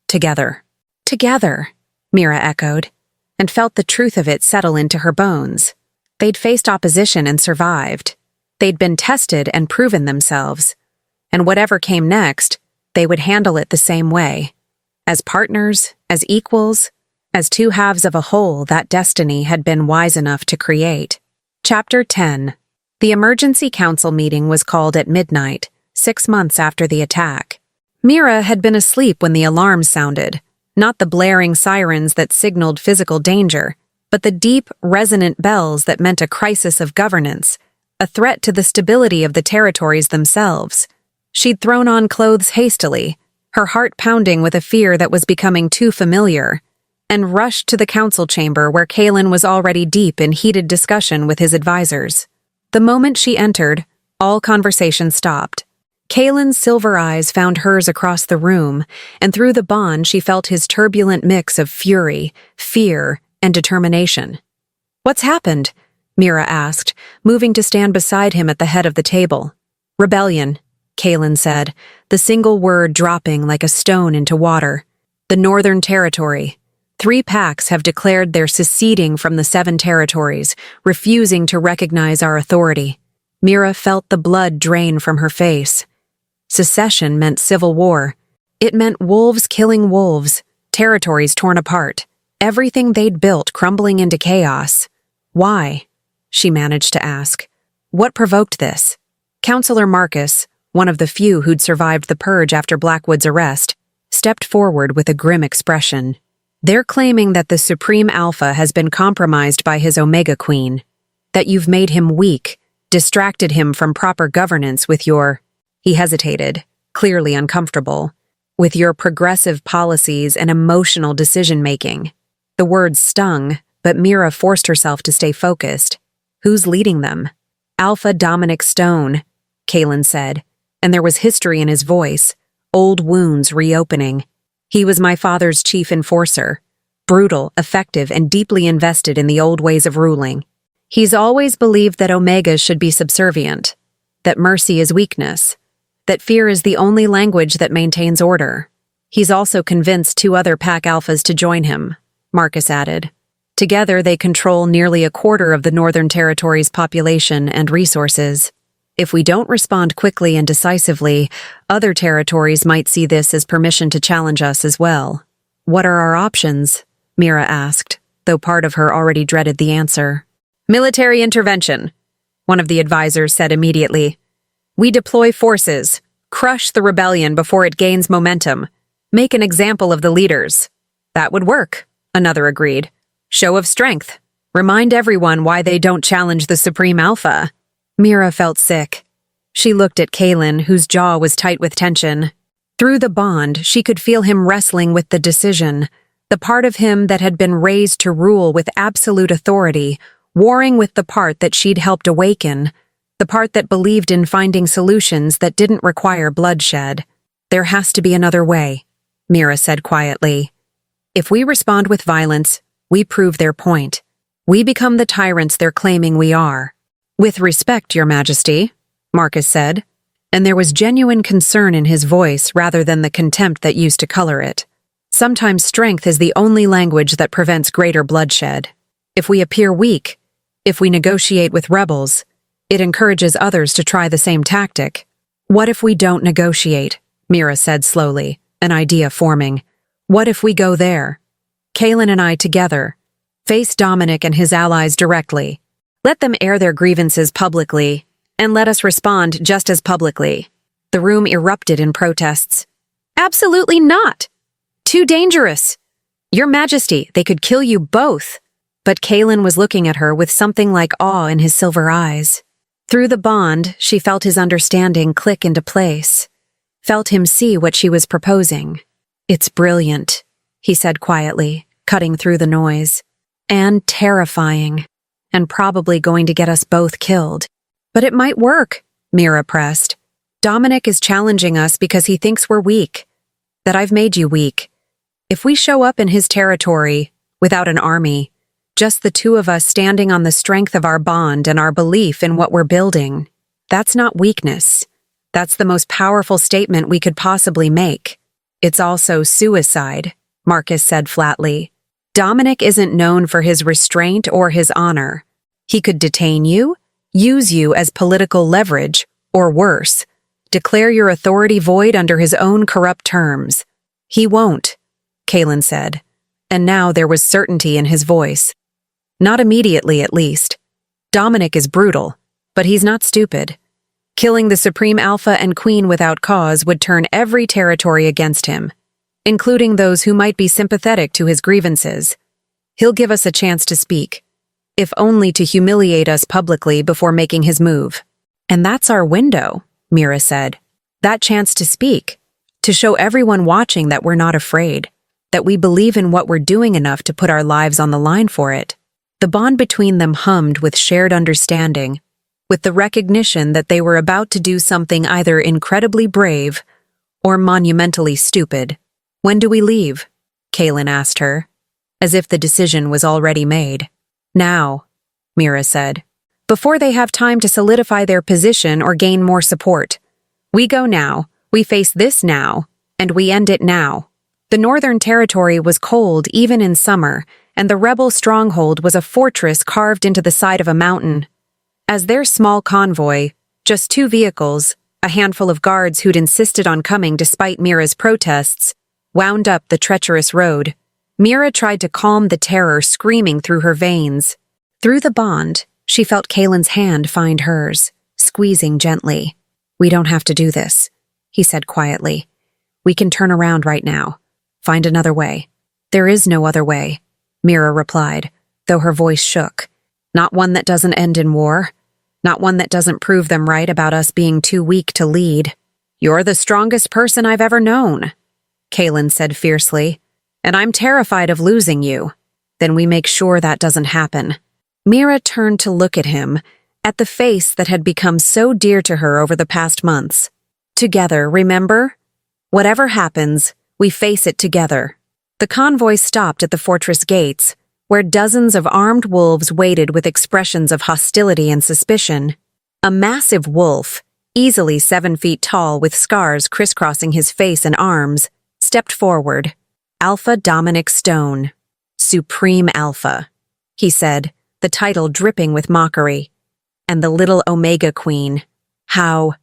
Together." "Together," Mira echoed, and felt the truth of it settle into her bones. They'd faced opposition and survived. They'd been tested and proven themselves. And whatever came next, they would handle it the same way. As partners, as equals, as 2 halves of a whole that destiny had been wise enough to create. Chapter 10. The emergency council meeting was called at midnight, 6 months after the attack. Mira had been asleep when the alarms sounded, not the blaring sirens that signaled physical danger, but the deep, resonant bells that meant a crisis of governance, a threat to the stability of the territories themselves. She'd thrown on clothes hastily, her heart pounding with a fear that was becoming too familiar, and rushed to the council chamber where Kaylin was already deep in heated discussion with his advisors. The moment she entered, all conversation stopped. Kaylin's silver eyes found hers across the room, and through the bond she felt his turbulent mix of fury, fear, and determination. "What's happened?" Mira asked, moving to stand beside him at the head of the table. "Rebellion," Kaylin said, the single word dropping like a stone into water. "The Northern Territory. 3 packs have declared they're seceding from the 7 territories, refusing to recognize our authority." Mira felt the blood drain from her face. Secession meant civil war. It meant wolves killing wolves, territories torn apart, everything they'd built crumbling into chaos. "Why?" she managed to ask. "What provoked this?" Counselor Marcus, one of the few who'd survived the purge after Blackwood's arrest, stepped forward with a grim expression. "They're claiming that the Supreme Alpha has been compromised by his Omega Queen, that you've made him weak, distracted him from proper governance with your—" He hesitated, clearly uncomfortable. "With your progressive policies and emotional decision-making." The words stung, but Mira forced herself to stay focused. "Who's leading them?" "Alpha Dominic Stone," Kaylin said, and there was history in his voice, old wounds reopening. "He was my father's chief enforcer, brutal, effective, and deeply invested in the old ways of ruling. He's always believed that Omegas should be subservient, that mercy is weakness, that fear is the only language that maintains order. He's also convinced 2 other Pack Alphas to join him, Marcus added. Together, they control nearly a quarter of the Northern Territory's population and resources. If we don't respond quickly and decisively, other territories might see this as permission to challenge us as well. What are our options? Mira asked, though part of her already dreaded the answer. Military intervention, one of the advisors said immediately. We deploy forces, crush the rebellion before it gains momentum, make an example of the leaders. That would work, another agreed. Show of strength. Remind everyone why they don't challenge the Supreme Alpha. Mira felt sick. She looked at Kaelin, whose jaw was tight with tension. Through the bond, she could feel him wrestling with the decision, the part of him that had been raised to rule with absolute authority, warring with the part that she'd helped awaken, the part that believed in finding solutions that didn't require bloodshed. There has to be another way, Mira said quietly. If we respond with violence, we prove their point. We become the tyrants they're claiming we are. With respect, Your Majesty, Marcus said, and there was genuine concern in his voice rather than the contempt that used to color it. Sometimes strength is the only language that prevents greater bloodshed. If we appear weak, if we negotiate with rebels, it encourages others to try the same tactic. What if we don't negotiate? Mira said slowly, an idea forming. What if we go there? Kaelin and I together. Face Dominic and his allies directly. Let them air their grievances publicly, and let us respond just as publicly. The room erupted in protests. Absolutely not! Too dangerous! Your Majesty, they could kill you both! But Kaelin was looking at her with something like awe in his silver eyes. Through the bond, she felt his understanding click into place, felt him see what she was proposing. It's brilliant, he said quietly, cutting through the noise. And terrifying. And probably going to get us both killed. But it might work, Mira pressed. Dominic is challenging us because he thinks we're weak. That I've made you weak. If we show up in his territory, without an army, just the 2 of us standing on the strength of our bond and our belief in what we're building, that's not weakness. That's the most powerful statement we could possibly make. It's also suicide, Marcus said flatly. Dominic isn't known for his restraint or his honor. He could detain you, use you as political leverage, or worse, declare your authority void under his own corrupt terms. He won't, Kaelin said, and now there was certainty in his voice. Not immediately, at least. Dominic is brutal, but he's not stupid. Killing the Supreme Alpha and Queen without cause would turn every territory against him, including those who might be sympathetic to his grievances. He'll give us a chance to speak, if only to humiliate us publicly before making his move. And that's our window, Mira said. That chance to speak, to show everyone watching that we're not afraid, that we believe in what we're doing enough to put our lives on the line for it. The bond between them hummed with shared understanding, with the recognition that they were about to do something either incredibly brave or monumentally stupid. When do we leave? Kaelin asked her, as if the decision was already made. Now, Mira said, before they have time to solidify their position or gain more support. We go now, we face this now, and we end it now. The Northern Territory was cold even in summer, and the rebel stronghold was a fortress carved into the side of a mountain. As their small convoy, just 2 vehicles, a handful of guards who'd insisted on coming despite Mira's protests, wound up the treacherous road. Mira tried to calm the terror screaming through her veins. Through the bond, she felt Kaelin's hand find hers, squeezing gently. We don't have to do this, he said quietly. We can turn around right now. Find another way. There is no other way, Mira replied, though her voice shook. Not one that doesn't end in war. Not one that doesn't prove them right about us being too weak to lead. You're the strongest person I've ever known, Kaelin said fiercely. And I'm terrified of losing you. Then we make sure that doesn't happen. Mira turned to look at him, at the face that had become so dear to her over the past months. Together, remember? Whatever happens, we face it together. The convoy stopped at the fortress gates, where dozens of armed wolves waited with expressions of hostility and suspicion. A massive wolf, easily 7 feet tall with scars crisscrossing his face and arms, stepped forward. Alpha Dominic Stone. Supreme Alpha, he said, the title dripping with mockery. And the little Omega Queen. How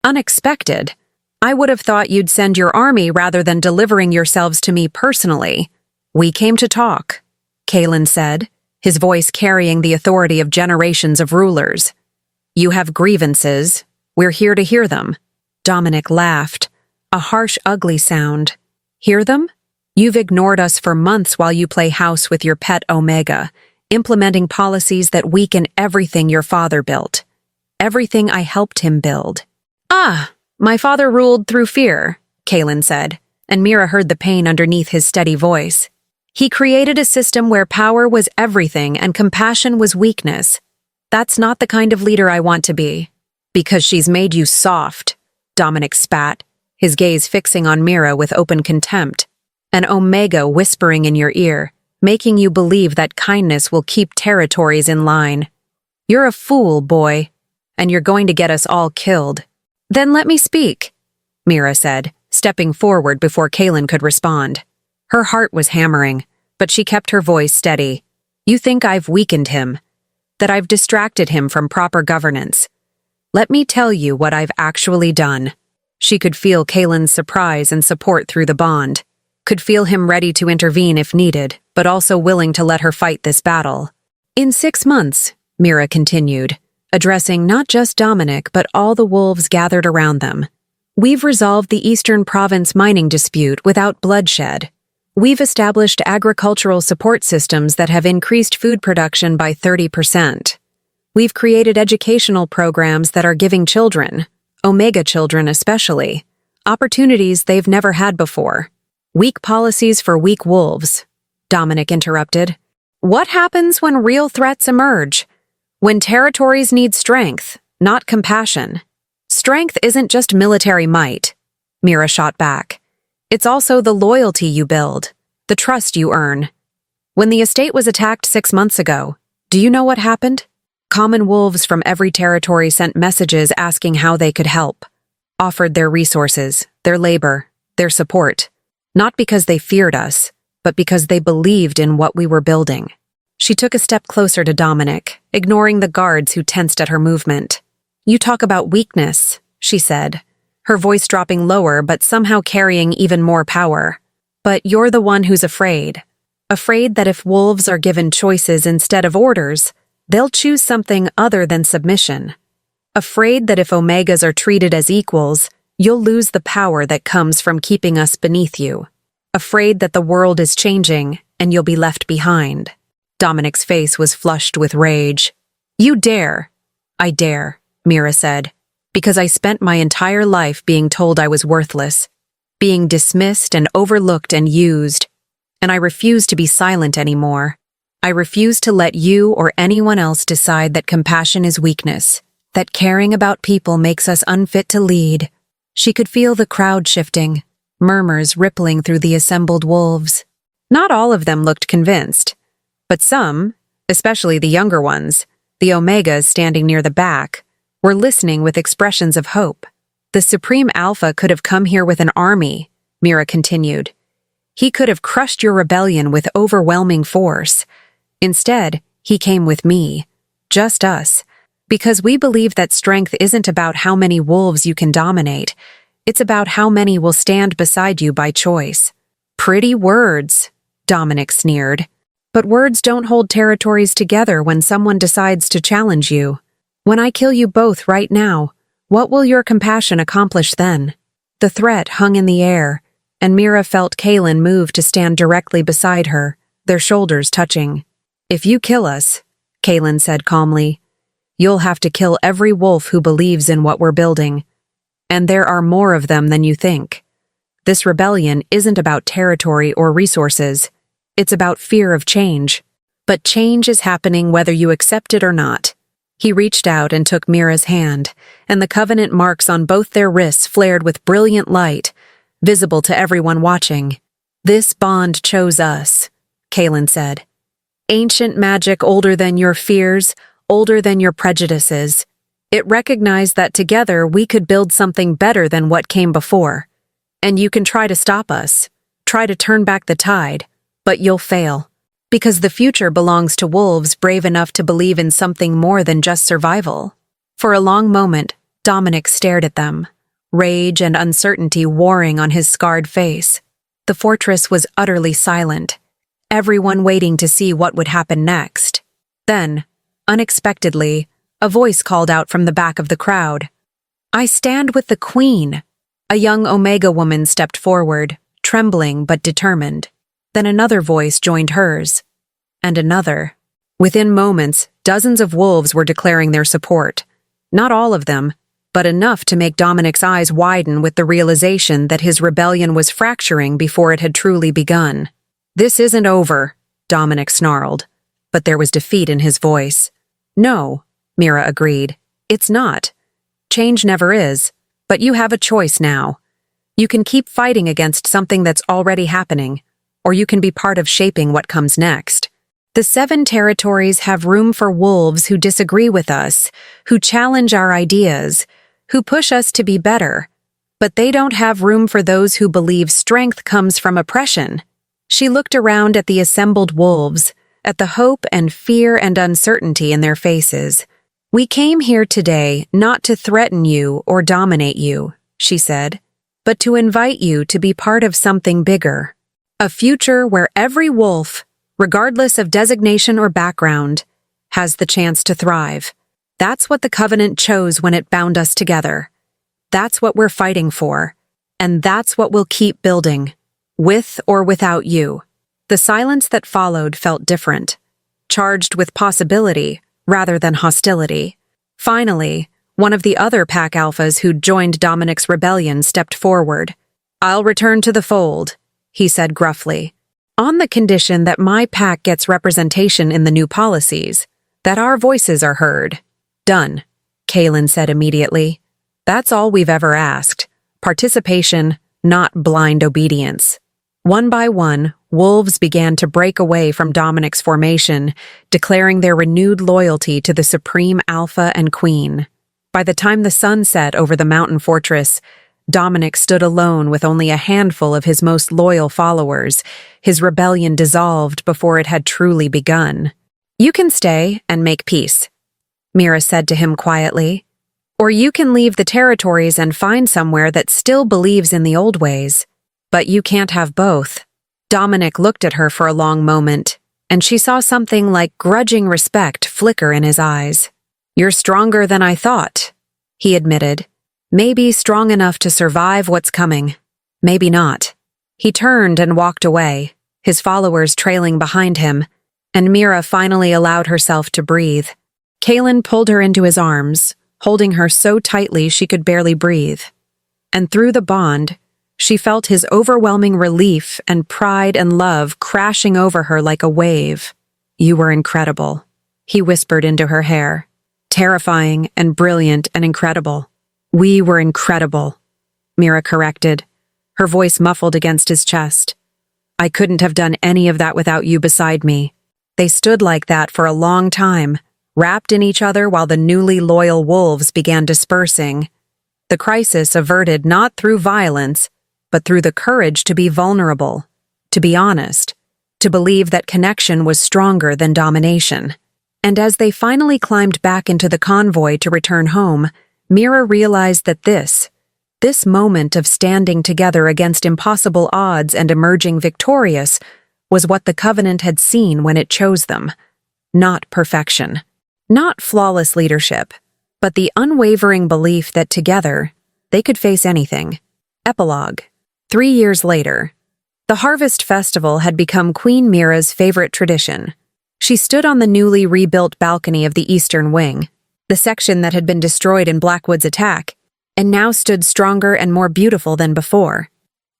unexpected. I would have thought you'd send your army rather than delivering yourselves to me personally. We came to talk, Kalen said, his voice carrying the authority of generations of rulers. You have grievances. We're here to hear them. Dominic laughed, a harsh, ugly sound. Hear them? You've ignored us for months while you play house with your pet Omega, implementing policies that weaken everything your father built. Everything I helped him build. Ah, my father ruled through fear, Kalen said, and Mira heard the pain underneath his steady voice. He created a system where power was everything and compassion was weakness. That's not the kind of leader I want to be. Because she's made you soft, Dominic spat, his gaze fixing on Mira with open contempt. An Omega whispering in your ear, making you believe that kindness will keep territories in line. You're a fool, boy, and you're going to get us all killed. Then let me speak, Mira said, stepping forward before Kalen could respond. Her heart was hammering, but she kept her voice steady. You think I've weakened him, that I've distracted him from proper governance. Let me tell you what I've actually done. She could feel Kalen's surprise and support through the bond, could feel him ready to intervene if needed, but also willing to let her fight this battle. In 6 months, Mira continued, addressing not just Dominic but all the wolves gathered around them. We've resolved the Eastern Province mining dispute without bloodshed. We've established agricultural support systems that have increased food production by 30%. We've created educational programs that are giving children, Omega children especially, opportunities they've never had before. Weak policies for weak wolves, Dominic interrupted. What happens when real threats emerge? When territories need strength, not compassion. Strength isn't just military might, Mira shot back. It's also the loyalty you build, the trust you earn. When the estate was attacked 6 months ago, do you know what happened? Common wolves from every territory sent messages asking how they could help, offered their resources, their labor, their support, not because they feared us, but because they believed in what we were building. She took a step closer to Dominic, ignoring the guards who tensed at her movement. You talk about weakness, she said, her voice dropping lower but somehow carrying even more power. But you're the one who's afraid. Afraid that if wolves are given choices instead of orders, they'll choose something other than submission. Afraid that if Omegas are treated as equals, you'll lose the power that comes from keeping us beneath you. Afraid that the world is changing and you'll be left behind. Dominic's face was flushed with rage. You dare. I dare, Mira said, because I spent my entire life being told I was worthless, being dismissed and overlooked and used, and I refuse to be silent anymore. I refuse to let you or anyone else decide that compassion is weakness, that caring about people makes us unfit to lead. She could feel the crowd shifting, murmurs rippling through the assembled wolves. Not all of them looked convinced, but some, especially the younger ones, the Omegas standing near the back, were listening with expressions of hope. The Supreme Alpha could have come here with an army, Mira continued. He could have crushed your rebellion with overwhelming force. Instead, he came with me, just us, because we believe that strength isn't about how many wolves you can dominate. It's about how many will stand beside you by choice. Pretty words, Dominic sneered. But words don't hold territories together when someone decides to challenge you. When I kill you both right now, what will your compassion accomplish then? The threat hung in the air, and Mira felt Kalen move to stand directly beside her, their shoulders touching. If you kill us, Kalen said calmly, you'll have to kill every wolf who believes in what we're building. And there are more of them than you think. This rebellion isn't about territory or resources. It's about fear of change. But change is happening whether you accept it or not. He reached out and took Mira's hand, and the covenant marks on both their wrists flared with brilliant light, visible to everyone watching. This bond chose us, Kaelin said. Ancient magic older than your fears, older than your prejudices. It recognized that together we could build something better than what came before. And you can try to stop us, try to turn back the tide, but you'll fail. Because the future belongs to wolves brave enough to believe in something more than just survival. For a long moment, Dominic stared at them, rage and uncertainty warring on his scarred face. The fortress was utterly silent, everyone waiting to see what would happen next. Then, unexpectedly, a voice called out from the back of the crowd. "I stand with the Queen." A young Omega woman stepped forward, trembling but determined. Then another voice joined hers. And another. Within moments, dozens of wolves were declaring their support. Not all of them, but enough to make Dominic's eyes widen with the realization that his rebellion was fracturing before it had truly begun. "This isn't over," Dominic snarled, but there was defeat in his voice. "No," Mira agreed. "It's not. Change never is, but you have a choice now. You can keep fighting against something that's already happening, or you can be part of shaping what comes next. The 7 territories have room for wolves who disagree with us, who challenge our ideas, who push us to be better, but they don't have room for those who believe strength comes from oppression." She looked around at the assembled wolves, at the hope and fear and uncertainty in their faces. "We came here today not to threaten you or dominate you," she said, "but to invite you to be part of something bigger. A future where every wolf, regardless of designation or background, has the chance to thrive. That's what the Covenant chose when it bound us together. That's what we're fighting for. And that's what we'll keep building, with or without you." The silence that followed felt different, charged with possibility rather than hostility. Finally, one of the other pack alphas who'd joined Dominic's rebellion stepped forward. "I'll return to the fold," he said gruffly, "on the condition that my pack gets representation in the new policies, that our voices are heard." "Done," Kaelin said immediately. "That's all we've ever asked. Participation, not blind obedience." One by one, wolves began to break away from Dominic's formation, declaring their renewed loyalty to the Supreme Alpha and Queen. By the time the sun set over the mountain fortress, Dominic stood alone with only a handful of his most loyal followers, his rebellion dissolved before it had truly begun. "You can stay and make peace," Mira said to him quietly. "Or you can leave the territories and find somewhere that still believes in the old ways. But you can't have both." Dominic looked at her for a long moment, and she saw something like grudging respect flicker in his eyes. "You're stronger than I thought," he admitted. "Maybe strong enough to survive what's coming. Maybe not." He turned and walked away, his followers trailing behind him, and Mira finally allowed herself to breathe. Kaelin pulled her into his arms, holding her so tightly she could barely breathe. And through the bond, she felt his overwhelming relief and pride and love crashing over her like a wave. "You were incredible," he whispered into her hair. "Terrifying and brilliant and incredible." "We were incredible," Mira corrected, her voice muffled against his chest. "I couldn't have done any of that without you beside me." They stood like that for a long time, wrapped in each other while the newly loyal wolves began dispersing. The crisis averted not through violence, but through the courage to be vulnerable, to be honest, to believe that connection was stronger than domination. And as they finally climbed back into the convoy to return home, Mira realized that this moment of standing together against impossible odds and emerging victorious was what the Covenant had seen when it chose them. Not perfection, not flawless leadership, but the unwavering belief that together they could face anything. Epilogue. 3 years later, the Harvest Festival had become Queen Mira's favorite tradition. She stood on the newly rebuilt balcony of the Eastern Wing, the section that had been destroyed in Blackwood's attack, and now stood stronger and more beautiful than before,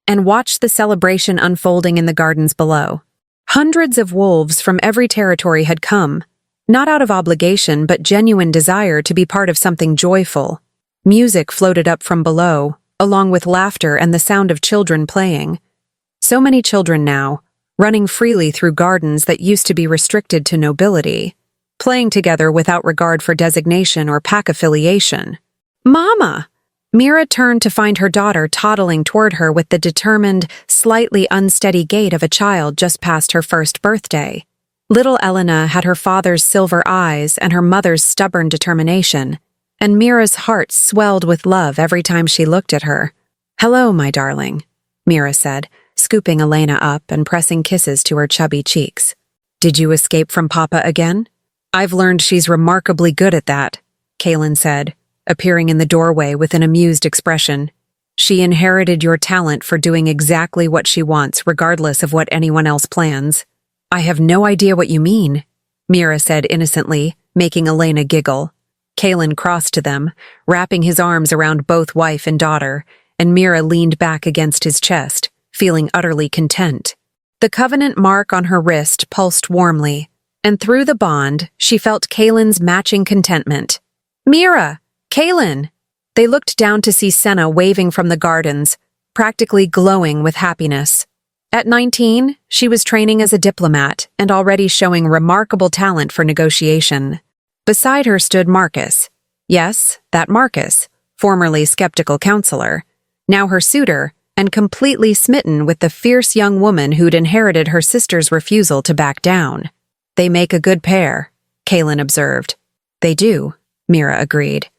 and watched the celebration unfolding in the gardens below. Hundreds of wolves from every territory had come, not out of obligation but genuine desire to be part of something joyful. Music floated up from below, along with laughter and the sound of children playing. So many children now, running freely through gardens that used to be restricted to nobility, playing together without regard for designation or pack affiliation. Mama! Mira turned to find her daughter toddling toward her with the determined, slightly unsteady gait of a child just past her first birthday. Little Elena had her father's silver eyes and her mother's stubborn determination, and Mira's heart swelled with love every time she looked at her. "Hello, my darling," Mira said, scooping Elena up and pressing kisses to her chubby cheeks. "Did you escape from Papa again?" "I've learned she's remarkably good at that," Kaylin said, appearing in the doorway with an amused expression. "She inherited your talent for doing exactly what she wants, regardless of what anyone else plans." "I have no idea what you mean," Mira said innocently, making Elena giggle. Kaylin crossed to them, wrapping his arms around both wife and daughter, and Mira leaned back against his chest, feeling utterly content. The covenant mark on her wrist pulsed warmly, and through the bond, she felt Kaylin's matching contentment. "Mira! Kaylin!" They looked down to see Senna waving from the gardens, practically glowing with happiness. At 19, she was training as a diplomat and already showing remarkable talent for negotiation. Beside her stood Marcus. Yes, that Marcus, formerly skeptical counselor, now her suitor, and completely smitten with the fierce young woman who'd inherited her sister's refusal to back down. "They make a good pair," Kaylin observed. "They do," Mira agreed,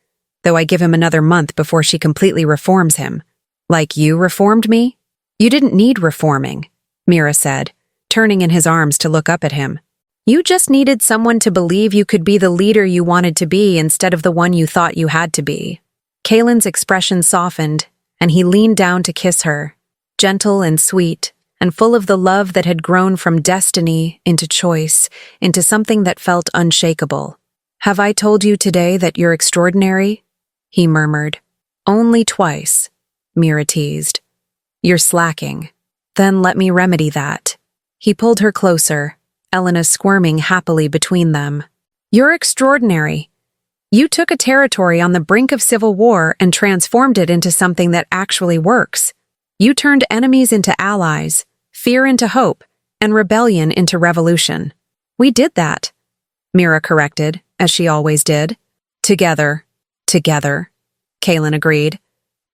"though I give him another month before she completely reforms him." "Like you reformed me?" "You didn't need reforming," Mira said, turning in his arms to look up at him. "You just needed someone to believe you could be the leader you wanted to be instead of the one you thought you had to be." Kaylin's expression softened, and he leaned down to kiss her, gentle and sweet, and full of the love that had grown from destiny into choice, into something that felt unshakable. "Have I told you today that you're extraordinary?" he murmured. "Only twice," Mira teased. "You're slacking. Then let me remedy that." He pulled her closer, Elena squirming happily between them. "You're extraordinary. You took a territory on the brink of civil war and transformed it into something that actually works. You turned enemies into allies, fear into hope, and rebellion into revolution." "We did that," Mira corrected, as she always did. Together, Kaylin agreed.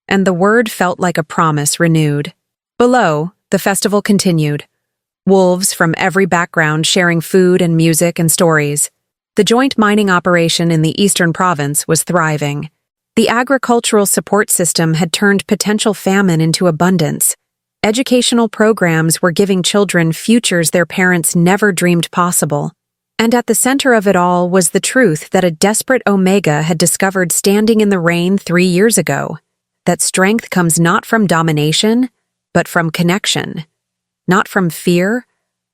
And the word felt like a promise renewed. Below, the festival continued. Wolves from every background sharing food and music and stories. The joint mining operation in the eastern province was thriving. The agricultural support system had turned potential famine into abundance. Educational programs were giving children futures their parents never dreamed possible. And at the center of it all was the truth that a desperate Omega had discovered standing in the rain 3 years ago. That strength comes not from domination, but from connection. Not from fear,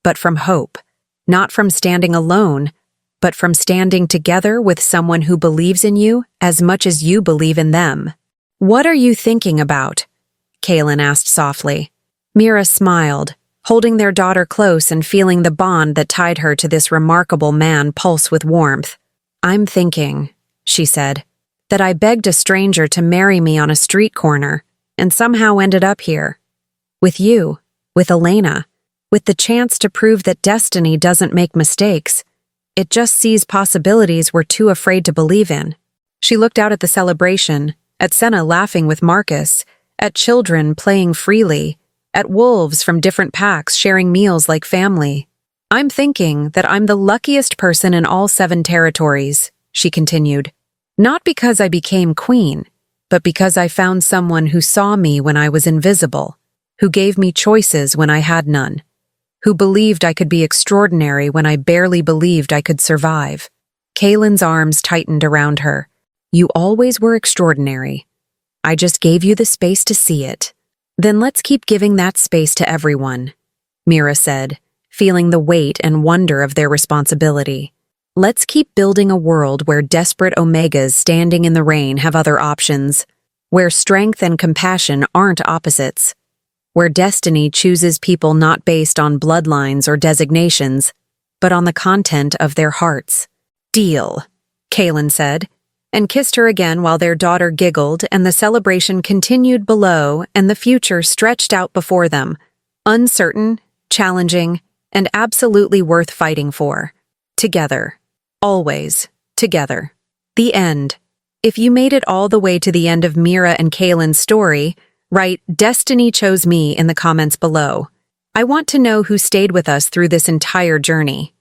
but from hope. Not from standing alone, but from standing together with someone who believes in you as much as you believe in them. "What are you thinking about?" Kaylin asked softly. Mira smiled, holding their daughter close and feeling the bond that tied her to this remarkable man pulse with warmth. "I'm thinking," she said, "that I begged a stranger to marry me on a street corner and somehow ended up here. With you, with Elena, with the chance to prove that destiny doesn't make mistakes. It just sees possibilities we're too afraid to believe in." She looked out at the celebration, at Senna laughing with Marcus, at children playing freely, at wolves from different packs sharing meals like family. "I'm thinking that I'm the luckiest person in all 7 territories," she continued. "Not because I became queen, but because I found someone who saw me when I was invisible, who gave me choices when I had none, who believed I could be extraordinary when I barely believed I could survive." Kaylin's arms tightened around her. "You always were extraordinary. I just gave you the space to see it. Then let's keep giving that space to everyone," Mira said, feeling the weight and wonder of their responsibility. "Let's keep building a world where desperate Omegas standing in the rain have other options, where strength and compassion aren't opposites, where destiny chooses people not based on bloodlines or designations, but on the content of their hearts." "Deal," Kaylin said, and kissed her again while their daughter giggled and the celebration continued below and the future stretched out before them, Uncertain, challenging, and absolutely worth fighting for. Together. Always. Together. The end. If you made it all the way to the end of Mira and Kaylin's story, write "Destiny chose me" in the comments below. I want to know who stayed with us through this entire journey.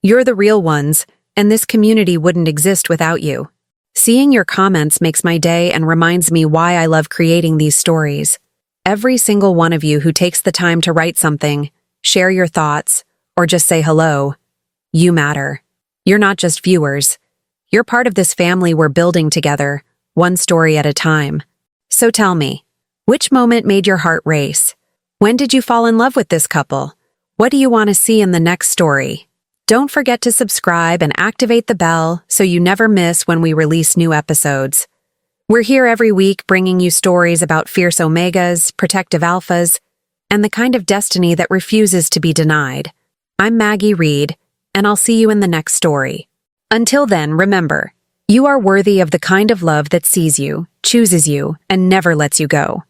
You're the real ones, and this community wouldn't exist without you. Seeing your comments makes my day and reminds me why I love creating these stories. Every single one of you who takes the time to write something, share your thoughts, or just say hello, you matter. You're not just viewers. You're part of this family we're building together, one story at a time. So tell me, which moment made your heart race? When did you fall in love with this couple? What do you want to see in the next story? Don't forget to subscribe and activate the bell so you never miss when we release new episodes. We're here every week bringing you stories about fierce omegas, protective alphas, and the kind of destiny that refuses to be denied. I'm Maggie Reed, and I'll see you in the next story. Until then, remember, you are worthy of the kind of love that sees you, chooses you, and never lets you go.